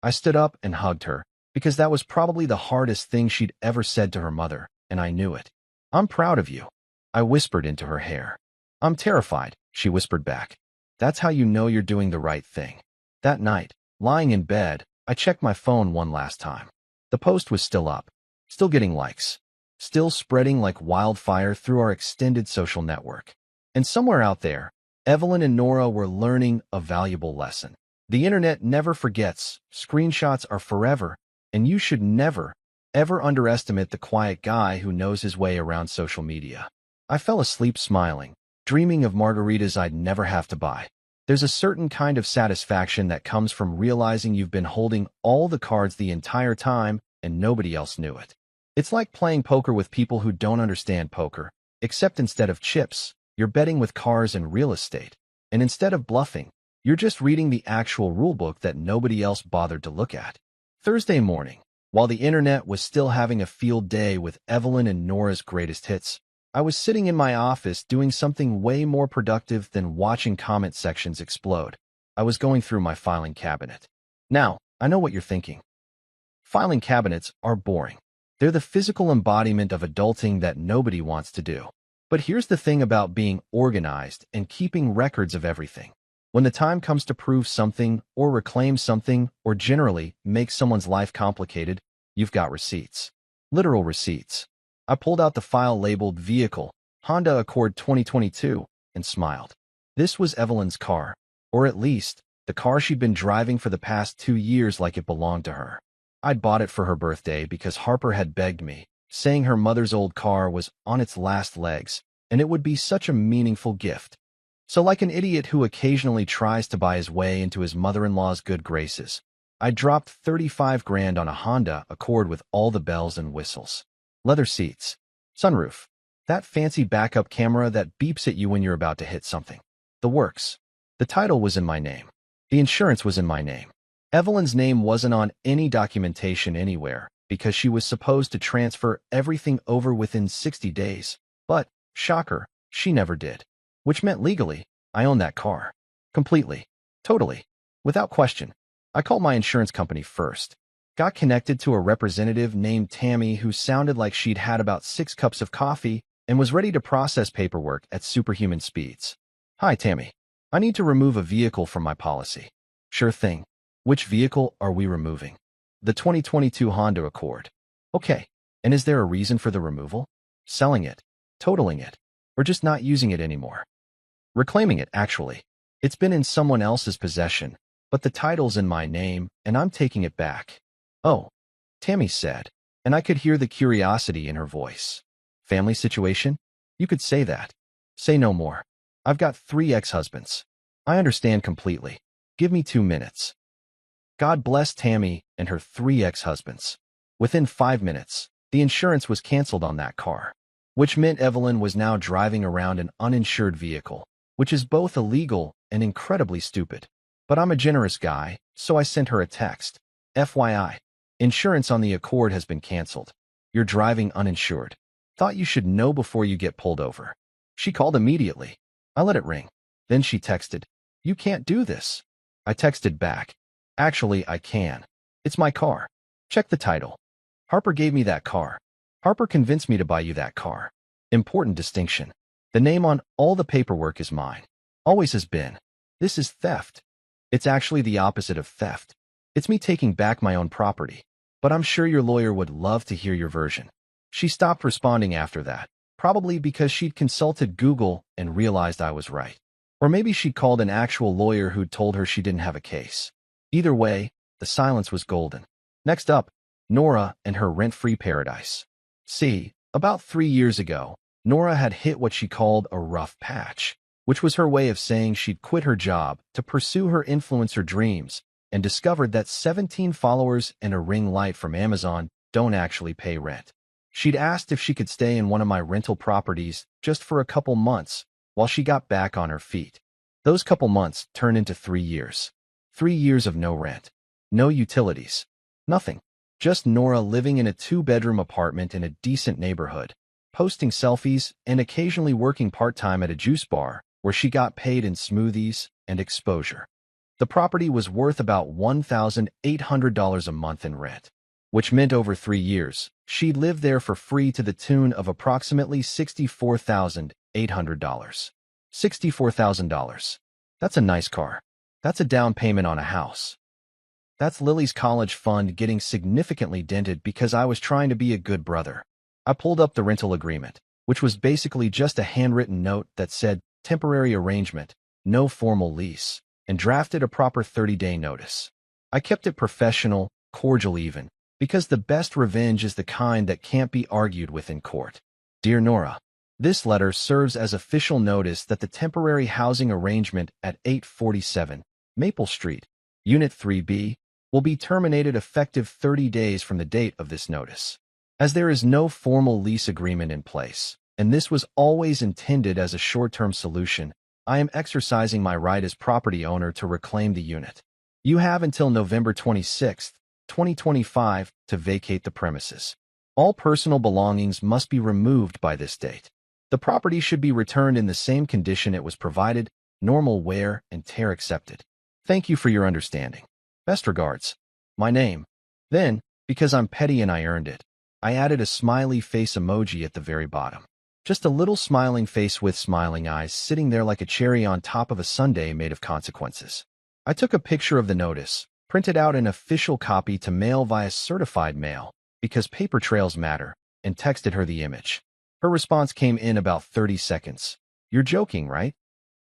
I stood up and hugged her, because that was probably the hardest thing she'd ever said to her mother, and I knew it. I'm proud of you, I whispered into her hair. I'm terrified, she whispered back. That's how you know you're doing the right thing. That night, lying in bed, I checked my phone one last time. The post was still up, still getting likes, still spreading like wildfire through our extended social network. And somewhere out there, Evelyn and Nora were learning a valuable lesson. The internet never forgets, screenshots are forever, and you should never, ever underestimate the quiet guy who knows his way around social media. I fell asleep smiling, dreaming of margaritas I'd never have to buy. There's a certain kind of satisfaction that comes from realizing you've been holding all the cards the entire time and nobody else knew it. It's like playing poker with people who don't understand poker, except instead of chips, you're betting with cars and real estate. And instead of bluffing, you're just reading the actual rulebook that nobody else bothered to look at. Thursday morning, while the internet was still having a field day with Evelyn and Nora's greatest hits, I was sitting in my office doing something way more productive than watching comment sections explode. I was going through my filing cabinet. Now, I know what you're thinking. Filing cabinets are boring. They're the physical embodiment of adulting that nobody wants to do. But here's the thing about being organized and keeping records of everything. When the time comes to prove something or reclaim something or generally make someone's life complicated, you've got receipts. Literal receipts. I pulled out the file labeled Vehicle, Honda Accord 2022, and smiled. This was Evelyn's car, or at least, the car she'd been driving for the past 2 years like it belonged to her. I'd bought it for her birthday because Harper had begged me, saying her mother's old car was on its last legs, and it would be such a meaningful gift. So like an idiot who occasionally tries to buy his way into his mother-in-law's good graces, I dropped 35 grand on a Honda Accord with all the bells and whistles. Leather seats, sunroof, that fancy backup camera that beeps at you when you're about to hit something. The works. The title was in my name. The insurance was in my name. Evelyn's name wasn't on any documentation anywhere because she was supposed to transfer everything over within 60 days. But, shocker, she never did. Which meant legally, I owned that car. Completely. Totally. Without question. I called my insurance company first. Got connected to a representative named Tammy who sounded like she'd had about 6 cups of coffee and was ready to process paperwork at superhuman speeds. Hi, Tammy. I need to remove a vehicle from my policy. Sure thing. Which vehicle are we removing? The 2022 Honda Accord. Okay. And is there a reason for the removal? Selling it, totaling it, or just not using it anymore? Reclaiming it, actually. It's been in someone else's possession, but the title's in my name, and I'm taking it back. Oh, Tammy said, and I could hear the curiosity in her voice. Family situation? You could say that. Say no more. I've got 3 ex-husbands. I understand completely. Give me 2 minutes. God bless Tammy and her 3 ex-husbands. Within 5 minutes, the insurance was canceled on that car, which meant Evelyn was now driving around an uninsured vehicle, which is both illegal and incredibly stupid. But I'm a generous guy, so I sent her a text. FYI, insurance on the Accord has been canceled. You're driving uninsured. Thought you should know before you get pulled over. She called immediately. I let it ring. Then she texted, "You can't do this." I texted back, "Actually, I can. It's my car. Check the title. Harper gave me that car. Harper convinced me to buy you that car." Important distinction. The name on all the paperwork is mine. Always has been. This is theft. It's actually the opposite of theft. It's me taking back my own property. But I'm sure your lawyer would love to hear your version. She stopped responding after that, probably because she'd consulted Google and realized I was right. Or maybe she'd called an actual lawyer who'd told her she didn't have a case. Either way, the silence was golden. Next up, Nora and her rent-free paradise. See, about 3 years ago, Nora had hit what she called a rough patch, which was her way of saying she'd quit her job to pursue her influencer dreams and discovered that 17 followers and a ring light from Amazon don't actually pay rent. She'd asked if she could stay in one of my rental properties just for a couple months while she got back on her feet. Those couple months turned into 3 years. 3 years of no rent, no utilities, nothing. Just Nora living in a 2-bedroom apartment in a decent neighborhood, posting selfies and occasionally working part-time at a juice bar where she got paid in smoothies, and exposure. The property was worth about $1,800 a month in rent, which meant over 3 years, she'd live there for free to the tune of approximately $64,800. $64,000. That's a nice car. That's a down payment on a house. That's Lily's college fund getting significantly dented because I was trying to be a good brother. I pulled up the rental agreement, which was basically just a handwritten note that said temporary arrangement, no formal lease, and drafted a proper 30-day notice. I kept it professional, cordial even, because the best revenge is the kind that can't be argued with in court. Dear Nora, this letter serves as official notice that the temporary housing arrangement at 847 Maple Street, Unit 3B, will be terminated effective 30 days from the date of this notice. As there is no formal lease agreement in place, and this was always intended as a short-term solution, I am exercising my right as property owner to reclaim the unit. You have until November 26, 2025 to vacate the premises. All personal belongings must be removed by this date. The property should be returned in the same condition it was provided, normal wear and tear accepted. Thank you for your understanding. Best regards. My name. Then, because I'm petty and I earned it, I added a smiley face emoji at the very bottom. Just a little smiling face with smiling eyes sitting there like a cherry on top of a sundae made of consequences. I took a picture of the notice, printed out an official copy to mail via certified mail, because paper trails matter, and texted her the image. Her response came in about 30 seconds. You're joking, right?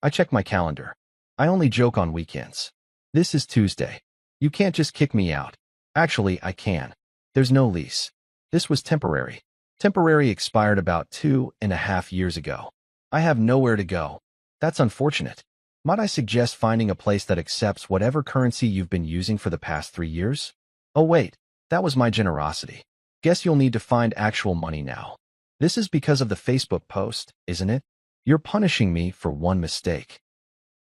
I checked my calendar. I only joke on weekends. This is Tuesday. You can't just kick me out. Actually, I can. There's no lease. This was temporary. Temporary expired about 2.5 years ago. I have nowhere to go. That's unfortunate. Might I suggest finding a place that accepts whatever currency you've been using for the past 3 years? Oh wait, that was my generosity. Guess you'll need to find actual money now. This is because of the Facebook post, isn't it? You're punishing me for one mistake.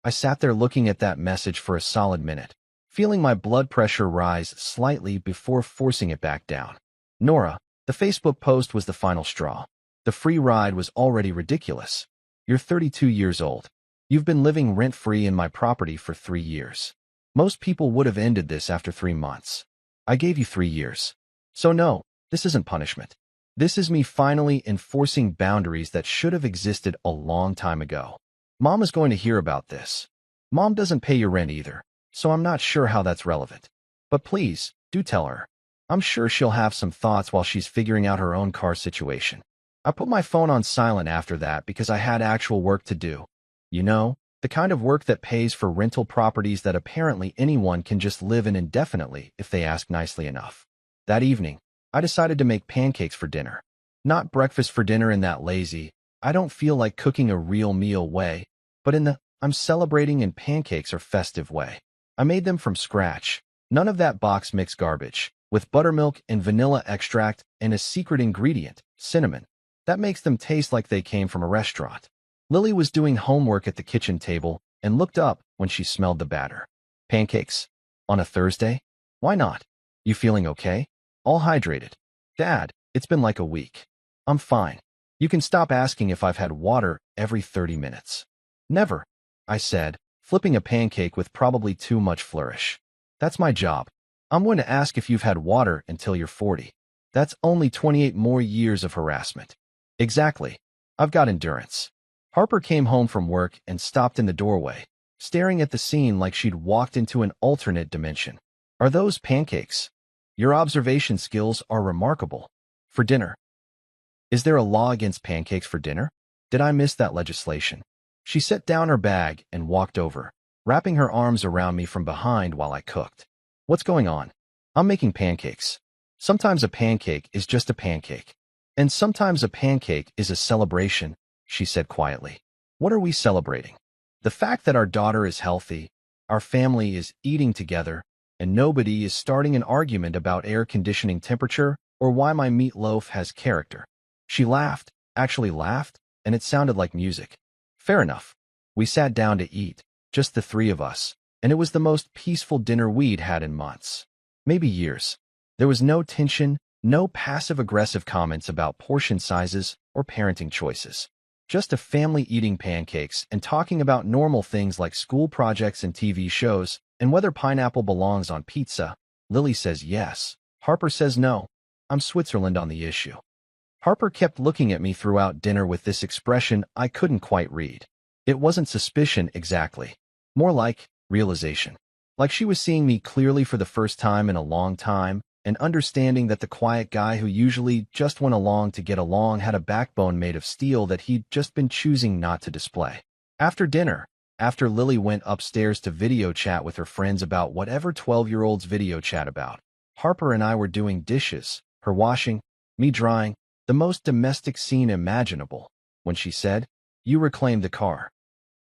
I sat there looking at that message for a solid minute, feeling my blood pressure rise slightly before forcing it back down. Nora, the Facebook post was the final straw. The free ride was already ridiculous. You're 32 years old. You've been living rent-free in my property for 3 years. Most people would have ended this after 3 months. I gave you 3 years. So no, this isn't punishment. This is me finally enforcing boundaries that should have existed a long time ago. Mom is going to hear about this. Mom doesn't pay your rent either, so I'm not sure how that's relevant. But please, do tell her. I'm sure she'll have some thoughts while she's figuring out her own car situation. I put my phone on silent after that because I had actual work to do. You know, the kind of work that pays for rental properties that apparently anyone can just live in indefinitely if they ask nicely enough. That evening, I decided to make pancakes for dinner. Not breakfast for dinner in that lazy, I don't feel like cooking a real meal way, but in the I'm celebrating in pancakes or festive way. I made them from scratch. None of that box mix garbage, with buttermilk and vanilla extract and a secret ingredient, cinnamon. That makes them taste like they came from a restaurant. Lily was doing homework at the kitchen table and looked up when she smelled the batter. Pancakes? On a Thursday? Why not? You feeling okay? All hydrated? Dad, it's been like a week. I'm fine. You can stop asking if I've had water every 30 minutes. Never, I said, flipping a pancake with probably too much flourish. That's my job. I'm going to ask if you've had water until you're 40. That's only 28 more years of harassment. Exactly. I've got endurance. Harper came home from work and stopped in the doorway, staring at the scene like she'd walked into an alternate dimension. Are those pancakes? Your observation skills are remarkable. For dinner. Is there a law against pancakes for dinner? Did I miss that legislation? She set down her bag and walked over, wrapping her arms around me from behind while I cooked. What's going on? I'm making pancakes. Sometimes a pancake is just a pancake. And sometimes a pancake is a celebration, she said quietly. What are we celebrating? The fact that our daughter is healthy, our family is eating together, and nobody is starting an argument about air conditioning temperature or why my meatloaf has character. She laughed, actually laughed, and it sounded like music. Fair enough. We sat down to eat, just the 3 of us, and it was the most peaceful dinner we'd had in months. Maybe years. There was no tension, no passive-aggressive comments about portion sizes or parenting choices. Just a family eating pancakes and talking about normal things like school projects and TV shows, and whether pineapple belongs on pizza. Lily says yes. Harper says no. I'm Switzerland on the issue. Harper kept looking at me throughout dinner with this expression I couldn't quite read. It wasn't suspicion exactly. More like realization. Like she was seeing me clearly for the first time in a long time, and understanding that the quiet guy who usually just went along to get along had a backbone made of steel that he'd just been choosing not to display. After dinner, after Lily went upstairs to video chat with her friends about whatever 12-year-olds video chat about, Harper and I were doing dishes, her washing, me drying, the most domestic scene imaginable, when she said, "You reclaimed the car."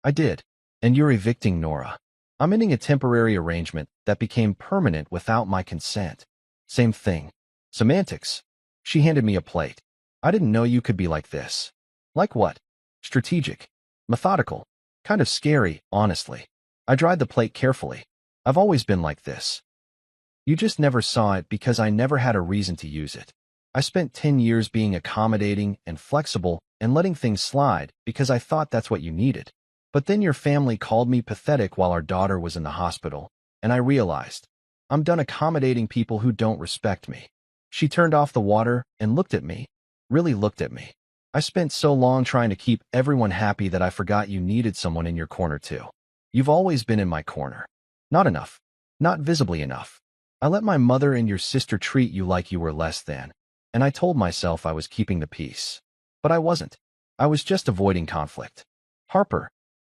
I did. And you're evicting Nora. I'm ending a temporary arrangement that became permanent without my consent. Same thing. Semantics. She handed me a plate. I didn't know you could be like this. Like what? Strategic. Methodical. Kind of scary, honestly. I dried the plate carefully. I've always been like this. You just never saw it because I never had a reason to use it. I spent 10 years being accommodating and flexible and letting things slide because I thought that's what you needed. But then your family called me pathetic while our daughter was in the hospital, and I realized, I'm done accommodating people who don't respect me. She turned off the water and looked at me, really looked at me. I spent so long trying to keep everyone happy that I forgot you needed someone in your corner too. You've always been in my corner. Not enough. Not visibly enough. I let my mother and your sister treat you like you were less than, and I told myself I was keeping the peace. But I wasn't. I was just avoiding conflict. Harper.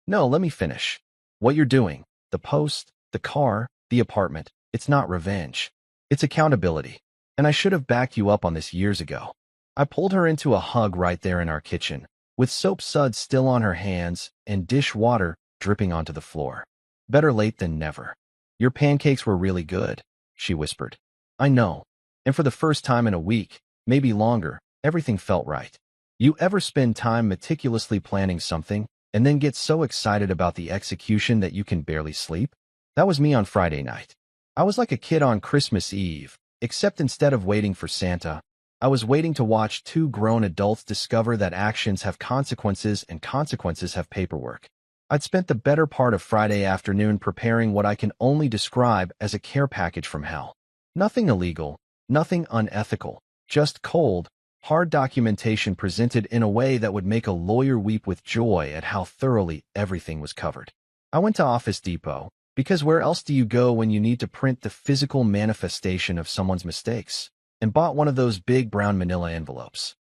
No, let me finish. What you're doing, the post, the car, the apartment, it's not revenge. It's accountability. And I should have backed you up on this years ago. I pulled her into a hug right there in our kitchen, with soap suds still on her hands and dish water dripping onto the floor. Better late than never. Your pancakes were really good, she whispered. I know. And for the first time in a week, maybe longer, everything felt right. You ever spend time meticulously planning something, and then get so excited about the execution that you can barely sleep? That was me on Friday night. I was like a kid on Christmas Eve, except instead of waiting for Santa, I was waiting to watch two grown adults discover that actions have consequences and consequences have paperwork. I'd spent the better part of Friday afternoon preparing what I can only describe as a care package from hell. Nothing illegal, nothing unethical, just cold, hard documentation presented in a way that would make a lawyer weep with joy at how thoroughly everything was covered. I went to Office Depot, because where else do you go when you need to print the physical manifestation of someone's mistakes? And bought one of those big brown manila envelopes.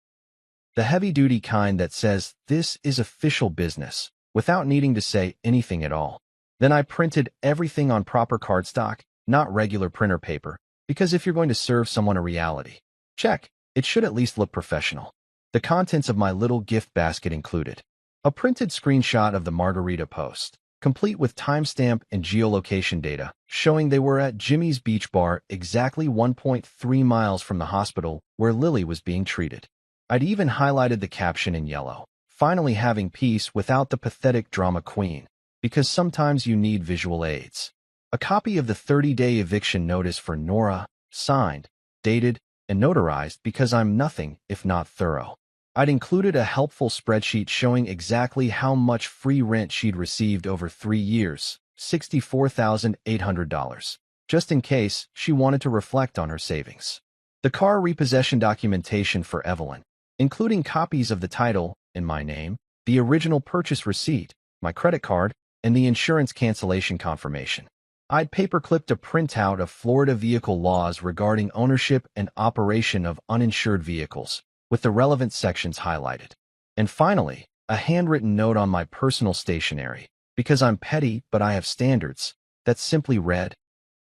The heavy-duty kind that says, "This is official business," without needing to say anything at all. Then I printed everything on proper cardstock, not regular printer paper, because if you're going to serve someone a reality check, it should at least look professional. The contents of my little gift basket included a printed screenshot of the Margarita Post, complete with timestamp and geolocation data, showing they were at Jimmy's Beach Bar exactly 1.3 miles from the hospital where Lily was being treated. I'd even highlighted the caption in yellow, "Finally having peace without the pathetic drama queen," because sometimes you need visual aids. A copy of the 30-day eviction notice for Nora, signed, dated, and notarized because I'm nothing if not thorough. I'd included a helpful spreadsheet showing exactly how much free rent she'd received over 3 years, $64,800, just in case she wanted to reflect on her savings. The car repossession documentation for Evelyn, including copies of the title, in my name, the original purchase receipt, my credit card, and the insurance cancellation confirmation. I'd paperclipped a printout of Florida vehicle laws regarding ownership and operation of uninsured vehicles, with the relevant sections highlighted. And finally, a handwritten note on my personal stationery, because I'm petty but I have standards, that simply read,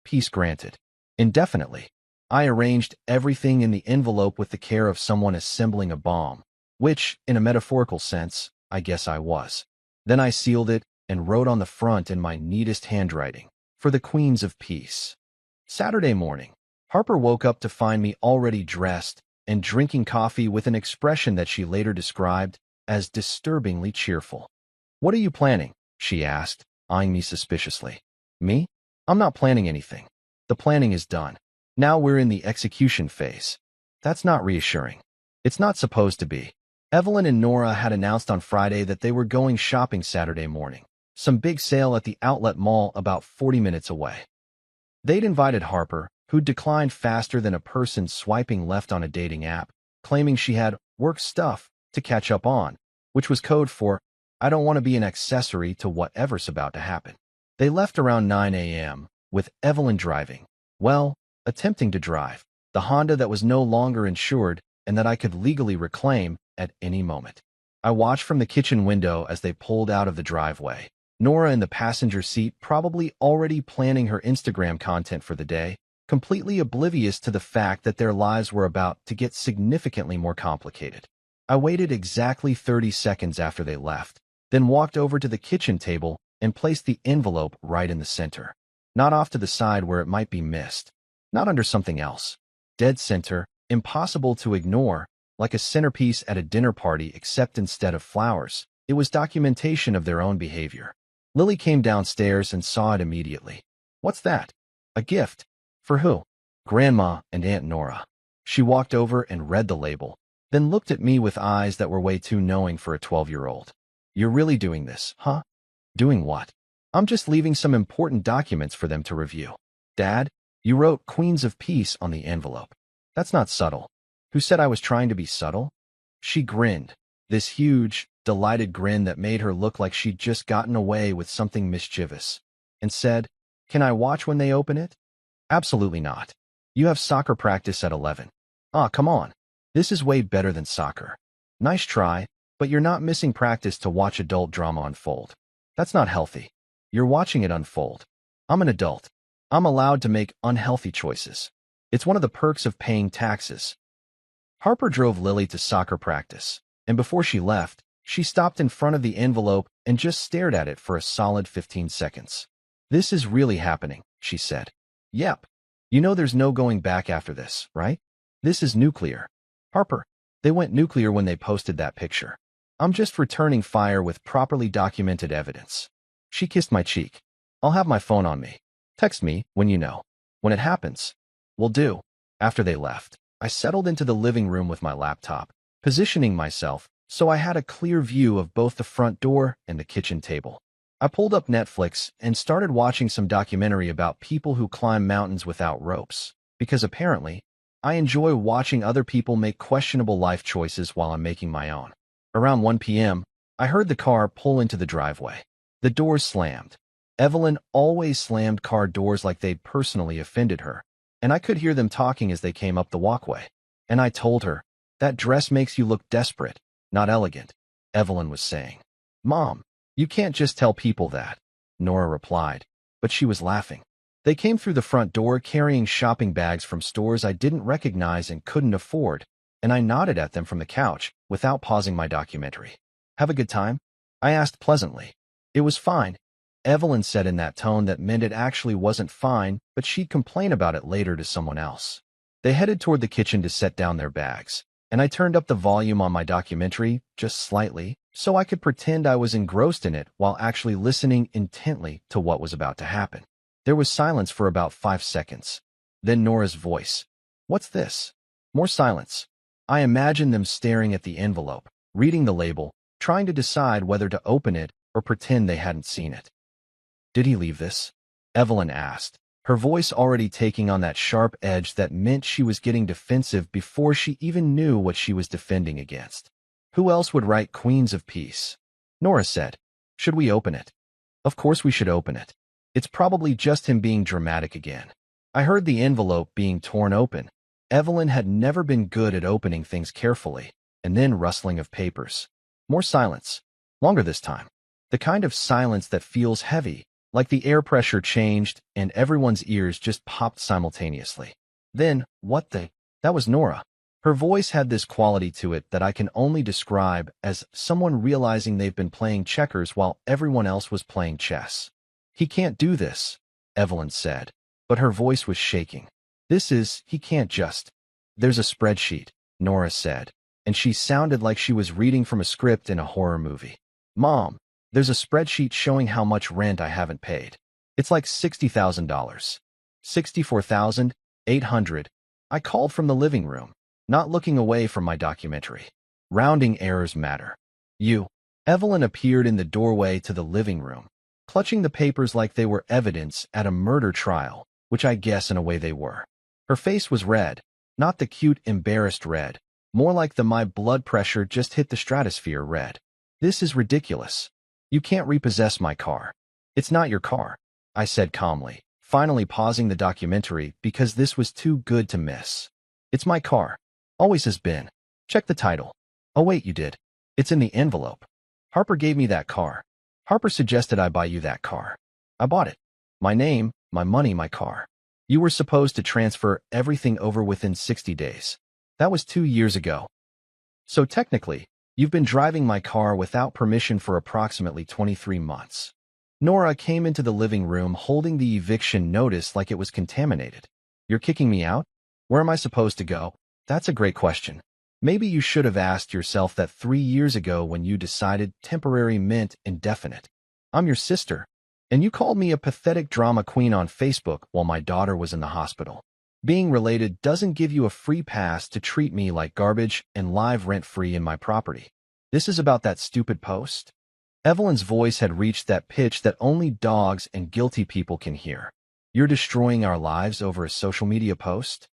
"Peace granted." Indefinitely. I arranged everything in the envelope with the care of someone assembling a bomb, which, in a metaphorical sense, I guess I was. Then I sealed it and wrote on the front in my neatest handwriting, "For the Queens of Peace." Saturday morning, Harper woke up to find me already dressed and drinking coffee with an expression that she later described as disturbingly cheerful. "What are you planning?" she asked, eyeing me suspiciously. "Me? I'm not planning anything. The planning is done. Now we're in the execution phase." That's not reassuring. It's not supposed to be. Evelyn and Nora had announced on Friday that they were going shopping Saturday morning. Some big sale at the outlet mall about 40 minutes away. They'd invited Harper, who'd declined faster than a person swiping left on a dating app, claiming she had work stuff to catch up on, which was code for, I don't want to be an accessory to whatever's about to happen. They left around 9 a.m., with Evelyn driving. Well, attempting to drive. The Honda that was no longer insured and that I could legally reclaim at any moment. I watched from the kitchen window as they pulled out of the driveway. Nora in the passenger seat, probably already planning her Instagram content for the day, completely oblivious to the fact that their lives were about to get significantly more complicated. I waited exactly 30 seconds after they left, then walked over to the kitchen table and placed the envelope right in the center. Not off to the side where it might be missed. Not under something else. Dead center, impossible to ignore, like a centerpiece at a dinner party except instead of flowers, it was documentation of their own behavior. Lily came downstairs and saw it immediately. What's that? A gift. For who? Grandma and Aunt Nora. She walked over and read the label, then looked at me with eyes that were way too knowing for a 12-year-old. You're really doing this, huh? Doing what? I'm just leaving some important documents for them to review. Dad, you wrote Queens of Peace on the envelope. That's not subtle. Who said I was trying to be subtle? She grinned, this huge, delighted grin that made her look like she'd just gotten away with something mischievous, and said, Can I watch when they open it? Absolutely not. You have soccer practice at 11. Ah, come on. This is way better than soccer. Nice try, but you're not missing practice to watch adult drama unfold. That's not healthy. You're watching it unfold. I'm an adult. I'm allowed to make unhealthy choices. It's one of the perks of paying taxes. Harper drove Lily to soccer practice, and before she left, she stopped in front of the envelope and just stared at it for a solid 15 seconds. This is really happening, she said. Yep. You know there's no going back after this, right? This is nuclear. Harper, they went nuclear when they posted that picture. I'm just returning fire with properly documented evidence. She kissed my cheek. I'll have my phone on me. Text me when you know. When it happens. Will do. After they left, I settled into the living room with my laptop, positioning myself so I had a clear view of both the front door and the kitchen table. I pulled up Netflix and started watching some documentary about people who climb mountains without ropes, because apparently, I enjoy watching other people make questionable life choices while I'm making my own. Around 1 p.m., I heard the car pull into the driveway. The doors slammed. Evelyn always slammed car doors like they'd personally offended her, and I could hear them talking as they came up the walkway. And I told her, that dress makes you look desperate, not elegant, Evelyn was saying. Mom, you can't just tell people that, Nora replied, but she was laughing. They came through the front door carrying shopping bags from stores I didn't recognize and couldn't afford, and I nodded at them from the couch without pausing my documentary. Have a good time? I asked pleasantly. It was fine, Evelyn said in that tone that meant it actually wasn't fine, but she'd complain about it later to someone else. They headed toward the kitchen to set down their bags, and I turned up the volume on my documentary just slightly so I could pretend I was engrossed in it while actually listening intently to what was about to happen. There was silence for about 5 seconds. Then Nora's voice. What's this? More silence. I imagined them staring at the envelope, reading the label, trying to decide whether to open it or pretend they hadn't seen it. Did he leave this? Evelyn asked, her voice already taking on that sharp edge that meant she was getting defensive before she even knew what she was defending against. Who else would write Queens of Peace? Nora said. Should we open it? Of course we should open it. It's probably just him being dramatic again. I heard the envelope being torn open. Evelyn had never been good at opening things carefully, and then rustling of papers. More silence. Longer this time. The kind of silence that feels heavy, like the air pressure changed and everyone's ears just popped simultaneously. Then, what the? That was Nora. Her voice had this quality to it that I can only describe as someone realizing they've been playing checkers while everyone else was playing chess. He can't do this, Evelyn said, but her voice was shaking. He can't just. There's a spreadsheet, Nora said, and she sounded like she was reading from a script in a horror movie. Mom, there's a spreadsheet showing how much rent I haven't paid. It's like $60,000. $64,800. I called from the living room, not looking away from my documentary. Rounding errors matter. You. Evelyn appeared in the doorway to the living room, clutching the papers like they were evidence at a murder trial, which I guess in a way they were. Her face was red, not the cute, embarrassed red, more like the my blood pressure just hit the stratosphere red. This is ridiculous. You can't repossess my car. It's not your car, I said calmly, finally pausing the documentary because this was too good to miss. It's my car. Always has been. Check the title. Oh wait, you did. It's in the envelope. Harper gave me that car. Harper suggested I buy you that car. I bought it. My name, my money, my car. You were supposed to transfer everything over within 60 days. That was 2 years ago. So technically, you've been driving my car without permission for approximately 23 months. Nora came into the living room holding the eviction notice like it was contaminated. You're kicking me out? Where am I supposed to go? That's a great question. Maybe you should have asked yourself that 3 years ago when you decided temporary meant indefinite. I'm your sister, and you called me a pathetic drama queen on Facebook while my daughter was in the hospital. Being related doesn't give you a free pass to treat me like garbage and live rent-free in my property. This is about that stupid post? Evelyn's voice had reached that pitch that only dogs and guilty people can hear. You're destroying our lives over a social media post?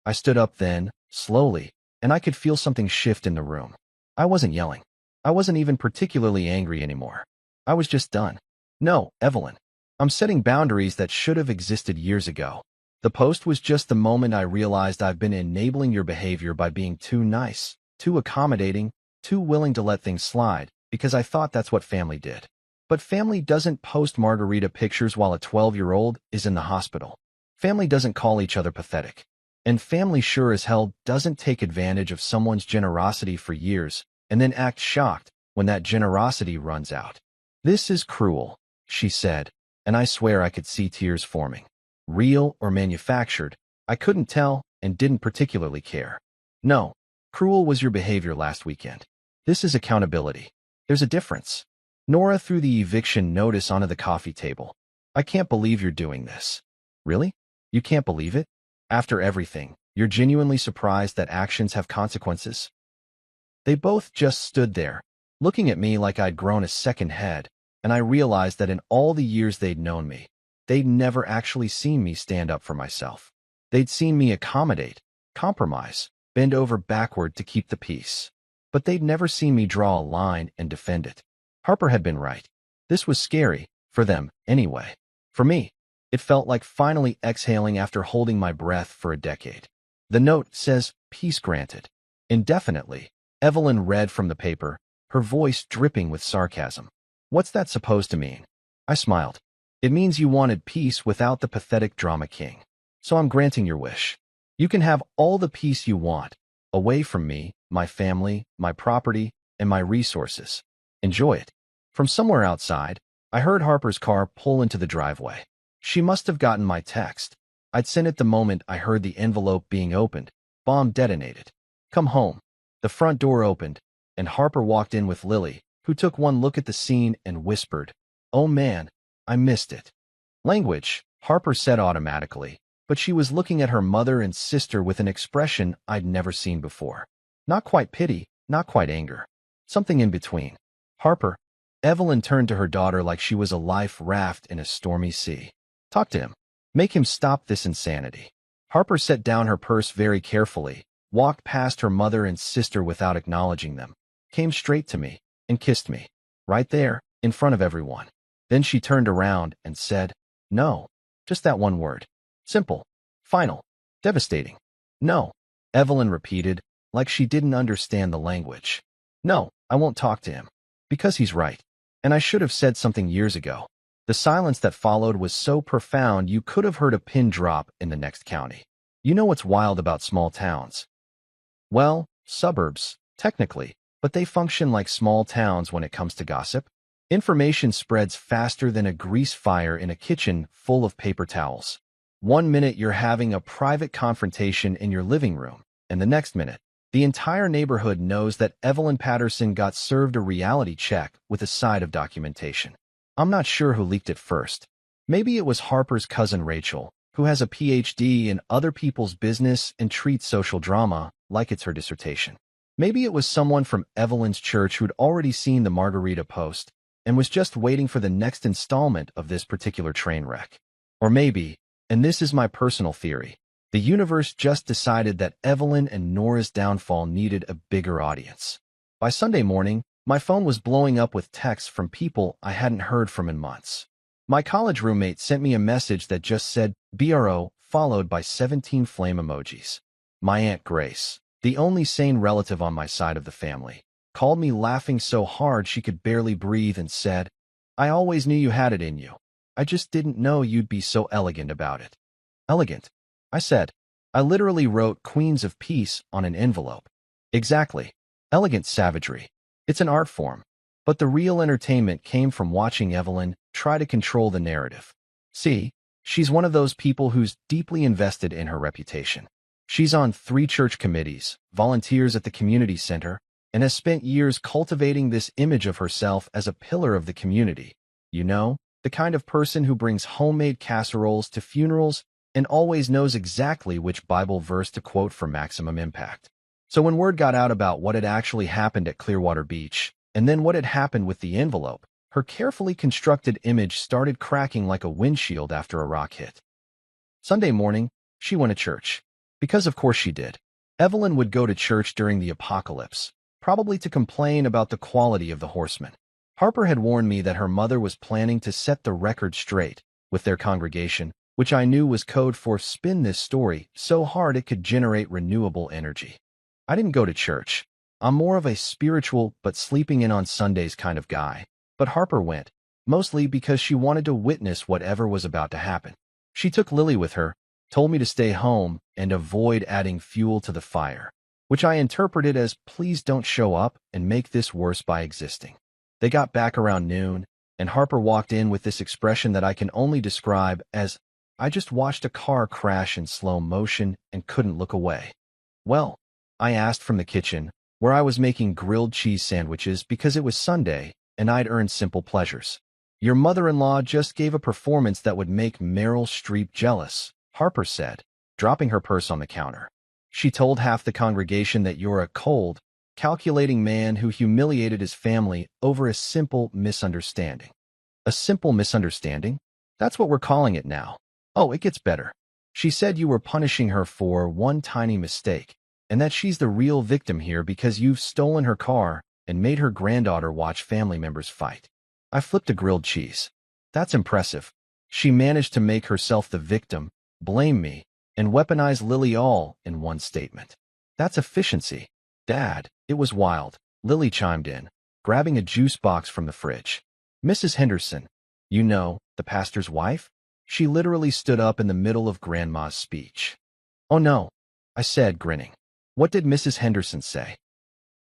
I stood up then, slowly, and I could feel something shift in the room. I wasn't yelling. I wasn't even particularly angry anymore. I was just done. No, Evelyn. I'm setting boundaries that should have existed years ago. The post was just the moment I realized I've been enabling your behavior by being too nice, too accommodating, too willing to let things slide, because I thought that's what family did. But family doesn't post margarita pictures while a 12-year-old is in the hospital. Family doesn't call each other pathetic. And family sure as hell doesn't take advantage of someone's generosity for years and then act shocked when that generosity runs out. This is cruel, she said, and I swear I could see tears forming. Real or manufactured, I couldn't tell and didn't particularly care. No, cruel was your behavior last weekend. This is accountability. There's a difference. Nora threw the eviction notice onto the coffee table. I can't believe you're doing this. Really? You can't believe it? After everything, you're genuinely surprised that actions have consequences? They both just stood there, looking at me like I'd grown a second head, and I realized that in all the years they'd known me, they'd never actually seen me stand up for myself. They'd seen me accommodate, compromise, bend over backward to keep the peace. But they'd never seen me draw a line and defend it. Harper had been right. This was scary, for them, anyway. For me, it felt like finally exhaling after holding my breath for a decade. The note says, peace granted. Indefinitely, Evelyn read from the paper, her voice dripping with sarcasm. What's that supposed to mean? I smiled. It means you wanted peace without the pathetic drama king. So I'm granting your wish. You can have all the peace you want, away from me, my family, my property, and my resources. Enjoy it. From somewhere outside, I heard Harper's car pull into the driveway. She must have gotten my text. I'd sent it the moment I heard the envelope being opened. Bomb detonated. Come home. The front door opened, and Harper walked in with Lily, who took one look at the scene and whispered, "Oh man, I missed it." Language, Harper said automatically, but she was looking at her mother and sister with an expression I'd never seen before. Not quite pity, not quite anger. Something in between. Harper. Evelyn turned to her daughter like she was a life raft in a stormy sea. Talk to him. Make him stop this insanity. Harper set down her purse very carefully, walked past her mother and sister without acknowledging them, came straight to me, and kissed me. Right there, in front of everyone. Then she turned around and said, "No." Just that one word. Simple. Final. Devastating. "No," Evelyn repeated, like she didn't understand the language. "No, I won't talk to him. Because he's right. And I should have said something years ago." The silence that followed was so profound you could have heard a pin drop in the next county. You know what's wild about small towns? Well, suburbs, technically, but they function like small towns when it comes to gossip. Information spreads faster than a grease fire in a kitchen full of paper towels. One minute you're having a private confrontation in your living room, and the next minute, the entire neighborhood knows that Evelyn Patterson got served a reality check with a side of documentation. I'm not sure who leaked it first. Maybe it was Harper's cousin Rachel, who has a PhD in other people's business and treats social drama like it's her dissertation. Maybe it was someone from Evelyn's church who'd already seen the margarita post and was just waiting for the next installment of this particular train wreck. Or maybe, and this is my personal theory, the universe just decided that Evelyn and Nora's downfall needed a bigger audience. By Sunday morning, my phone was blowing up with texts from people I hadn't heard from in months. My college roommate sent me a message that just said BRO, followed by 17 flame emojis. My Aunt Grace, the only sane relative on my side of the family, called me laughing so hard she could barely breathe and said, "I always knew you had it in you. I just didn't know you'd be so elegant about it." Elegant? I said. I literally wrote Queens of Peace on an envelope. Exactly. Elegant savagery. It's an art form. But the real entertainment came from watching Evelyn try to control the narrative. See, she's one of those people who's deeply invested in her reputation. She's on 3 church committees, volunteers at the community center, and has spent years cultivating this image of herself as a pillar of the community. You know, the kind of person who brings homemade casseroles to funerals and always knows exactly which Bible verse to quote for maximum impact. So when word got out about what had actually happened at Clearwater Beach, and then what had happened with the envelope, her carefully constructed image started cracking like a windshield after a rock hit. Sunday morning, she went to church. Because of course she did. Evelyn would go to church during the apocalypse, probably to complain about the quality of the horsemen. Harper had warned me that her mother was planning to set the record straight with their congregation, which I knew was code for spin this story so hard it could generate renewable energy. I didn't go to church. I'm more of a spiritual but sleeping in on Sundays kind of guy. But Harper went, mostly because she wanted to witness whatever was about to happen. She took Lily with her, told me to stay home and avoid adding fuel to the fire, which I interpreted as please don't show up and make this worse by existing. They got back around noon, and Harper walked in with this expression that I can only describe as, I just watched a car crash in slow motion and couldn't look away. Well, I asked from the kitchen, where I was making grilled cheese sandwiches because it was Sunday and I'd earned simple pleasures. Your mother-in-law just gave a performance that would make Meryl Streep jealous, Harper said, dropping her purse on the counter. She told half the congregation that you're a cold, calculating man who humiliated his family over a simple misunderstanding. A simple misunderstanding? That's what we're calling it now. Oh, it gets better. She said you were punishing her for one tiny mistake, and that she's the real victim here because you've stolen her car and made her granddaughter watch family members fight. I flipped a grilled cheese. That's impressive. She managed to make herself the victim, blame me, and weaponize Lily all in one statement. That's efficiency. Dad, it was wild, Lily chimed in, grabbing a juice box from the fridge. Mrs. Henderson, you know, the pastor's wife? She literally stood up in the middle of Grandma's speech. Oh no, I said, grinning. What did Mrs. Henderson say?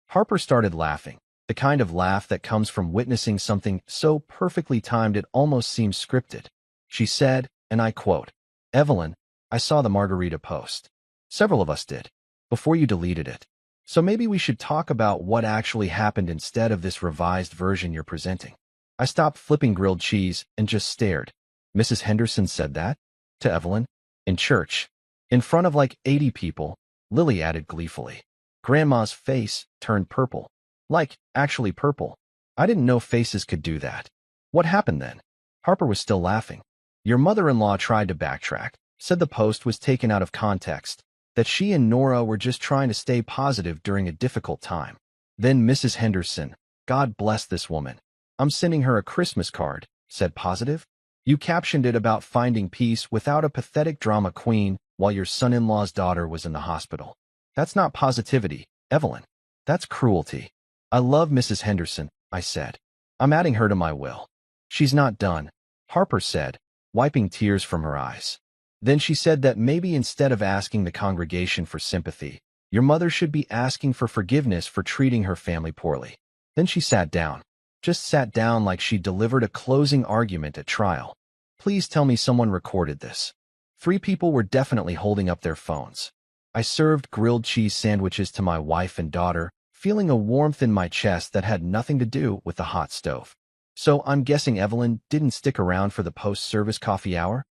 Harper started laughing, the kind of laugh that comes from witnessing something so perfectly timed it almost seems scripted. She said, and I quote, Evelyn, I saw the margarita post. Several of us did, before you deleted it. So maybe we should talk about what actually happened instead of this revised version you're presenting. I stopped flipping grilled cheese and just stared. Mrs. Henderson said that? To Evelyn? In church. In front of like 80 people, Lily added gleefully. Grandma's face turned purple. Like, actually purple. I didn't know faces could do that. What happened then? Harper was still laughing. Your mother-in-law tried to backtrack, said the post was taken out of context, that she and Nora were just trying to stay positive during a difficult time. Then Mrs. Henderson, God bless this woman. I'm sending her a Christmas card, said positive. You captioned it about finding peace without a pathetic drama queen while your son-in-law's daughter was in the hospital. That's not positivity, Evelyn. That's cruelty. I love Mrs. Henderson, I said. I'm adding her to my will. She's not done, Harper said, wiping tears from her eyes. Then she said that maybe instead of asking the congregation for sympathy, your mother should be asking for forgiveness for treating her family poorly. Then she sat down. Just sat down like she delivered a closing argument at trial. Please tell me someone recorded this. 3 people were definitely holding up their phones. I served grilled cheese sandwiches to my wife and daughter, feeling a warmth in my chest that had nothing to do with the hot stove. So I'm guessing Evelyn didn't stick around for the post-service coffee hour?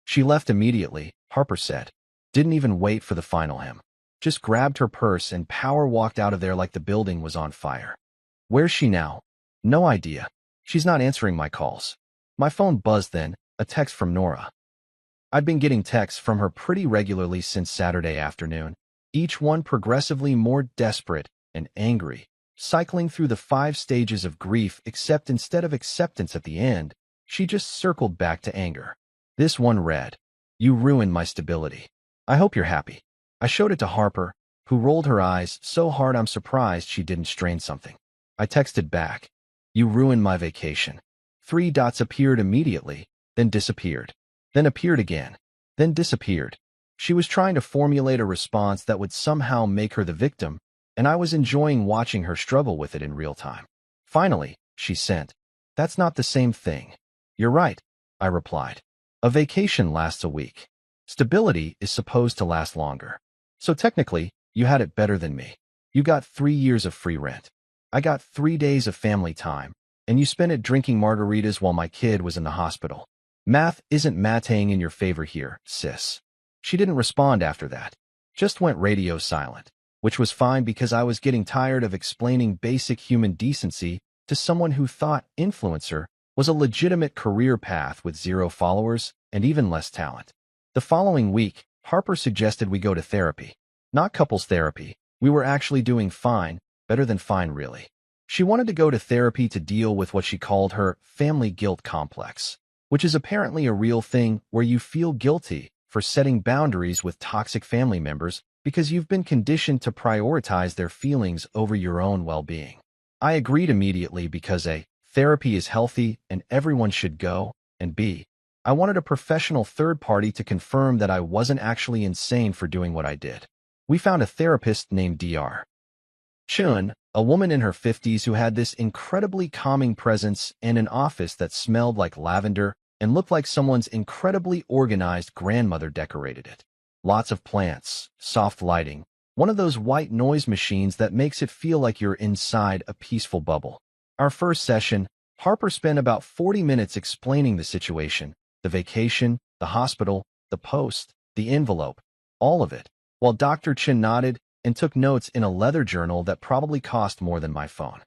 She left immediately, Harper said. Didn't even wait for the final hymn. just grabbed her purse and power walked out of there like the building was on fire. Where's she now? No idea. She's not answering my calls. My phone buzzed then, a text from Nora. I'd been getting texts from her pretty regularly since Saturday afternoon, each one progressively more desperate and angry, cycling through the 5 stages of grief, except instead of acceptance at the end, she just circled back to anger. This one read, "You ruined my stability. I hope you're happy." I showed it to Harper, who rolled her eyes so hard I'm surprised she didn't strain something. I texted back, "You ruined my vacation." 3 dots appeared immediately, then disappeared, then appeared again, then disappeared. She was trying to formulate a response that would somehow make her the victim, and I was enjoying watching her struggle with it in real time. Finally, she sent, "That's not the same thing." "You're right," I replied. "A vacation lasts a week. Stability is supposed to last longer. So technically, you had it better than me. You got 3 years of free rent. I got 3 days of family time, and you spent it drinking margaritas while my kid was in the hospital. Math isn't mathing in your favor here, sis." She didn't respond after that, just went radio silent, which was fine because I was getting tired of explaining basic human decency to someone who thought influencer was a legitimate career path with 0 followers and even less talent. The following week, Harper suggested we go to therapy. Not couples therapy. We were actually doing fine, better than fine really. She wanted to go to therapy to deal with what she called her family guilt complex, which is apparently a real thing where you feel guilty for setting boundaries with toxic family members because you've been conditioned to prioritize their feelings over your own well-being. I agreed immediately because A, therapy is healthy and everyone should go, and B, I wanted a professional third party to confirm that I wasn't actually insane for doing what I did. We found a therapist named Dr. Chun, a woman in her 50s who had this incredibly calming presence and an office that smelled like lavender and looked like someone's incredibly organized grandmother decorated it. Lots of plants, soft lighting, one of those white noise machines that makes it feel like you're inside a peaceful bubble. Our first session, Harper spent about 40 minutes explaining the situation, the vacation, the hospital, the post, the envelope, all of it, while Dr. Chin nodded and took notes in a leather journal that probably cost more than my phone.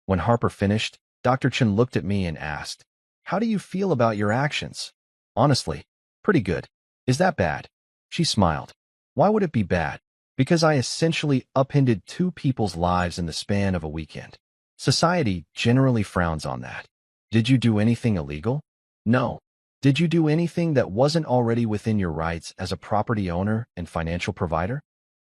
When Harper finished, Dr. Chin looked at me and asked, "How do you feel about your actions?" "Honestly, pretty good." "Is that bad?" She smiled. "Why would it be bad?" "Because I essentially upended 2 people's lives in the span of a weekend. Society generally frowns on that." "Did you do anything illegal?" "No." "Did you do anything that wasn't already within your rights as a property owner and financial provider?"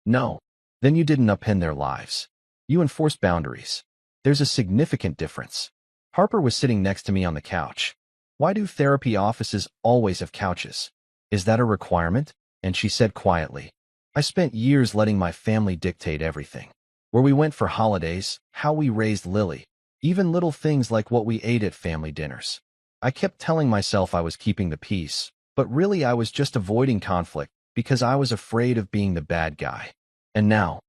"No." "Then you didn't upend their lives. You enforced boundaries. There's a significant difference." Harper was sitting next to me on the couch. "Why do therapy offices always have couches? Is that a requirement?" And she said quietly, "I spent years letting my family dictate everything. Where we went for holidays, how we raised Lily, even little things like what we ate at family dinners. I kept telling myself I was keeping the peace, but really I was just avoiding conflict because I was afraid of being the bad guy." "And now?"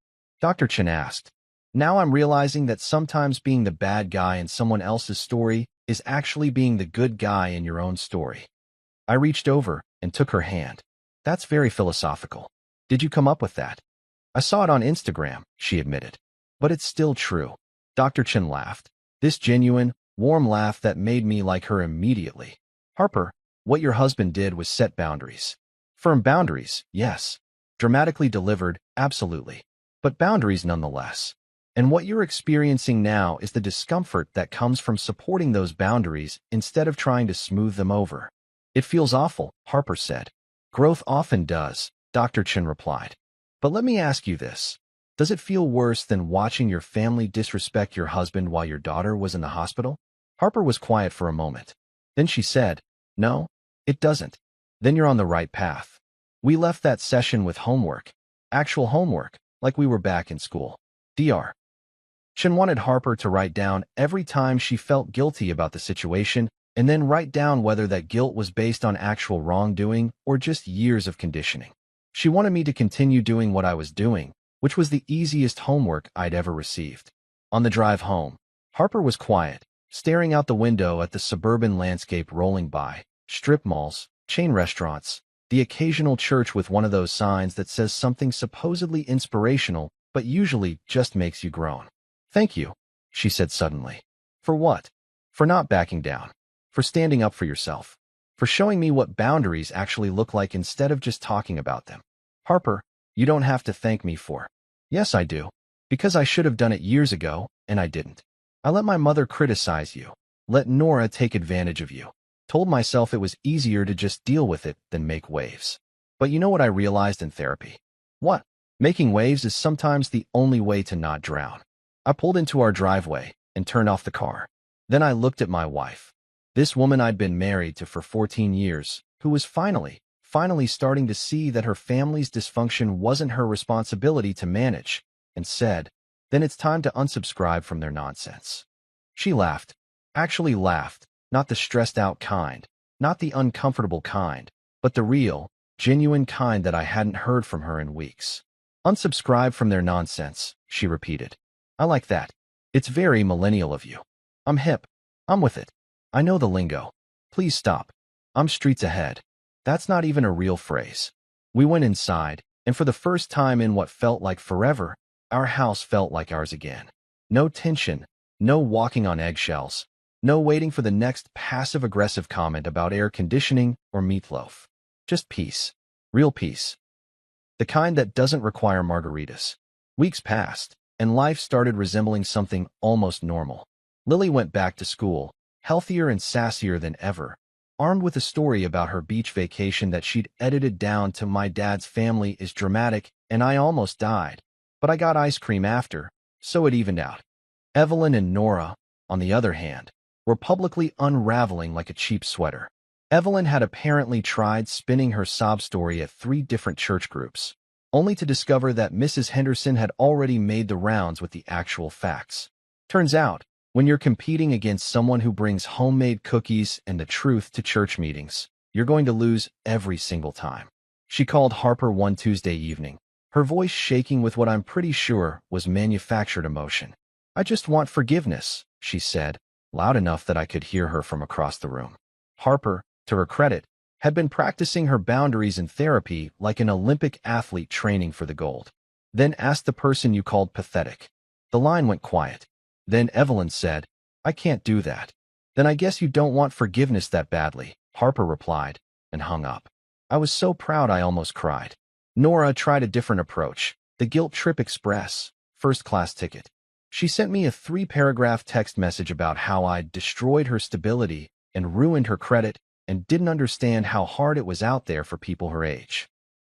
Dr. Chen asked. "Now I'm realizing that sometimes being the bad guy in someone else's story is actually being the good guy in your own story." I reached over and took her hand. "That's very philosophical. Did you come up with that?" "I saw it on Instagram," she admitted. "But it's still true." Dr. Chen laughed. This genuine, warm laugh that made me like her immediately. "Harper, what your husband did was set boundaries. Firm boundaries, yes. Dramatically delivered, absolutely. But boundaries nonetheless. And what you're experiencing now is the discomfort that comes from supporting those boundaries instead of trying to smooth them over." "It feels awful," Harper said. "Growth often does," Dr. Chen replied. "But let me ask you this. Does it feel worse than watching your family disrespect your husband while your daughter was in the hospital?" Harper was quiet for a moment. Then she said, "No, it doesn't." "Then you're on the right path." We left that session with homework. Actual homework, like we were back in school. Dr. Chen wanted Harper to write down every time she felt guilty about the situation and then write down whether that guilt was based on actual wrongdoing or just years of conditioning. She wanted me to continue doing what I was doing, which was the easiest homework I'd ever received. On the drive home, Harper was quiet, staring out the window at the suburban landscape rolling by, strip malls, chain restaurants, The occasional church with one of those signs that says something supposedly inspirational, but usually just makes you groan. Thank you, she said suddenly. For what? For not backing down. For standing up for yourself. For showing me what boundaries actually look like instead of just talking about them. Harper, you don't have to thank me for. Yes, I do. Because I should have done it years ago, and I didn't. I let my mother criticize you. Let Nora take advantage of you. Told myself it was easier to just deal with it than make waves. But you know what I realized in therapy? What? Making waves is sometimes the only way to not drown. I pulled into our driveway and turned off the car. Then I looked at my wife. This woman I'd been married to for 14 years, who was finally starting to see that her family's dysfunction wasn't her responsibility to manage, and said, then it's time to unsubscribe from their nonsense. She laughed. Actually laughed, not the stressed-out kind, not the uncomfortable kind, but the real, genuine kind that I hadn't heard from her in weeks. Unsubscribe from their nonsense, she repeated. I like that. It's very millennial of you. I'm hip. I'm with it. I know the lingo. Please stop. I'm streets ahead. That's not even a real phrase. We went inside, and for the first time in what felt like forever, our house felt like ours again. No tension, no walking on eggshells, no waiting for the next passive-aggressive comment about air conditioning or meatloaf. Just peace. Real peace. The kind that doesn't require margaritas. Weeks passed, and life started resembling something almost normal. Lily went back to school, healthier and sassier than ever, armed with a story about her beach vacation that she'd edited down to "My dad's family is dramatic, and I almost died, but I got ice cream after, so it evened out." Evelyn and Nora, on the other hand, were publicly unraveling like a cheap sweater. Evelyn had apparently tried spinning her sob story at 3 different church groups, only to discover that Mrs. Henderson had already made the rounds with the actual facts. Turns out, when you're competing against someone who brings homemade cookies and the truth to church meetings, you're going to lose every single time. She called Harper one Tuesday evening, her voice shaking with what I'm pretty sure was manufactured emotion. I just want forgiveness, she said, loud enough that I could hear her from across the room. Harper, to her credit, had been practicing her boundaries in therapy like an Olympic athlete training for the gold. Then asked the person you called pathetic. The line went quiet. Then Evelyn said, I can't do that. Then I guess you don't want forgiveness that badly, Harper replied, and hung up. I was so proud I almost cried. Nora tried a different approach, the Guilt Trip Express, first-class ticket. She sent me a 3-paragraph text message about how I'd destroyed her stability and ruined her credit and didn't understand how hard it was out there for people her age.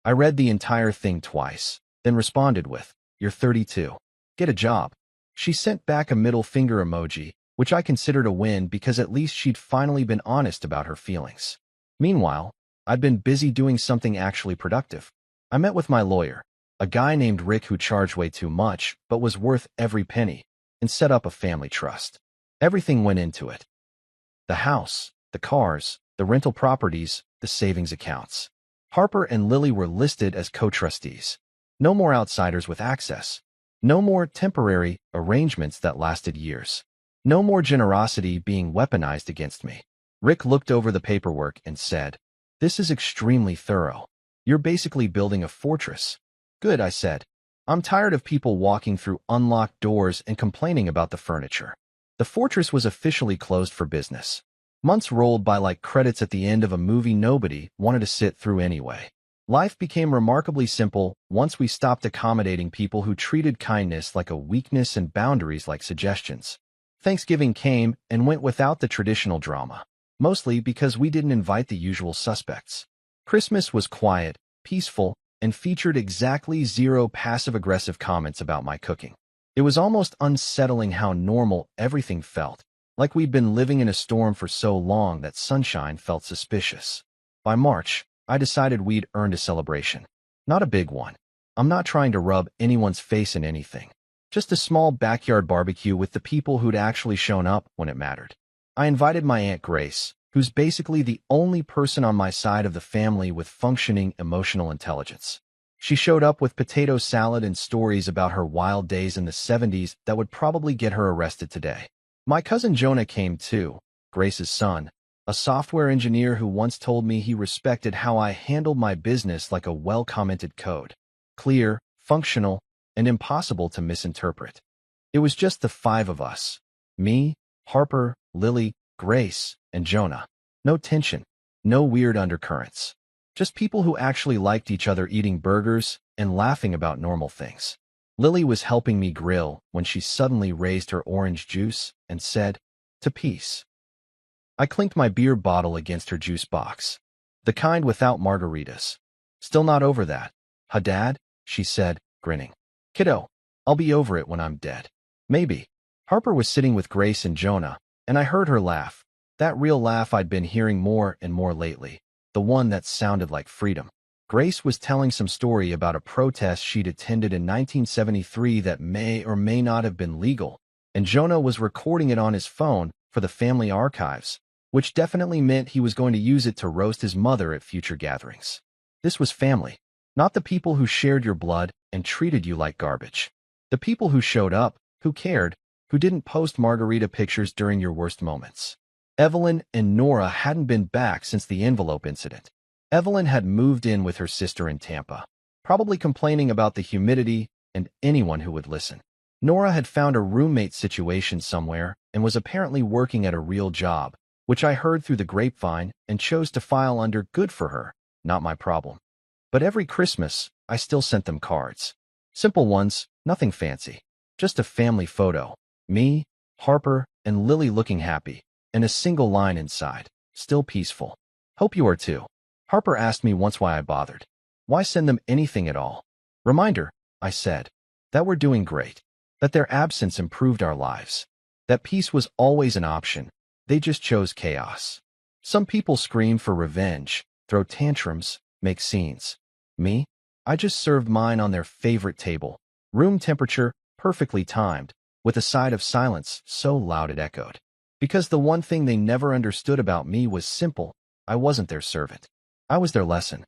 I read the entire thing twice, then responded with, You're 32. Get a job. She sent back a middle finger emoji, which I considered a win because at least she'd finally been honest about her feelings. Meanwhile, I'd been busy doing something actually productive. I met with my lawyer, a guy named Rick who charged way too much but was worth every penny, and set up a family trust. Everything went into it. The house, the cars, the rental properties, the savings accounts. Harper and Lily were listed as co-trustees. No more outsiders with access. No more temporary arrangements that lasted years. No more generosity being weaponized against me. Rick looked over the paperwork and said, This is extremely thorough. You're basically building a fortress. Good, I said. I'm tired of people walking through unlocked doors and complaining about the furniture. The fortress was officially closed for business. Months rolled by like credits at the end of a movie nobody wanted to sit through anyway. Life became remarkably simple once we stopped accommodating people who treated kindness like a weakness and boundaries like suggestions. Thanksgiving came and went without the traditional drama, mostly because we didn't invite the usual suspects. Christmas was quiet, peaceful, and featured exactly 0 passive-aggressive comments about my cooking. It was almost unsettling how normal everything felt, like we'd been living in a storm for so long that sunshine felt suspicious. By March, I decided we'd earned a celebration. Not a big one. I'm not trying to rub anyone's face in anything. Just a small backyard barbecue with the people who'd actually shown up when it mattered. I invited my Aunt Grace, who's basically the only person on my side of the family with functioning emotional intelligence. She showed up with potato salad and stories about her wild days in the 70s that would probably get her arrested today. My cousin Jonah came too, Grace's son, a software engineer who once told me he respected how I handled my business like a well-commented code. Clear, functional, and impossible to misinterpret. It was just the five of us. Me, Harper, Lily, Grace, and Jonah. No tension, no weird undercurrents. Just people who actually liked each other eating burgers and laughing about normal things. Lily was helping me grill when she suddenly raised her orange juice and said, "To peace." I clinked my beer bottle against her juice box. The kind without margaritas. "Still not over that, huh, Dad?" she said, grinning. "Kiddo, I'll be over it when I'm dead." Maybe. Harper was sitting with Grace and Jonah, and I heard her laugh. That real laugh I'd been hearing more and more lately. The one that sounded like freedom. Grace was telling some story about a protest she'd attended in 1973 that may or may not have been legal, and Jonah was recording it on his phone for the family archives, which definitely meant he was going to use it to roast his mother at future gatherings. This was family, not the people who shared your blood and treated you like garbage. The people who showed up, who cared, who didn't post margarita pictures during your worst moments. Evelyn and Nora hadn't been back since the envelope incident. Evelyn had moved in with her sister in Tampa, probably complaining about the humidity and anyone who would listen. Nora had found a roommate situation somewhere and was apparently working at a real job, which I heard through the grapevine and chose to file under good for her, not my problem. But every Christmas, I still sent them cards. Simple ones, nothing fancy. Just a family photo. Me, Harper, and Lily looking happy, and a single line inside, "Still peaceful. Hope you are too." Harper asked me once why I bothered. Why send them anything at all? Reminder, I said, that we're doing great, that their absence improved our lives, that peace was always an option. They just chose chaos. Some people scream for revenge, throw tantrums, make scenes. Me? I just served mine on their favorite table, room temperature, perfectly timed, with a side of silence so loud it echoed. Because the one thing they never understood about me was simple: I wasn't their servant. I was their lesson.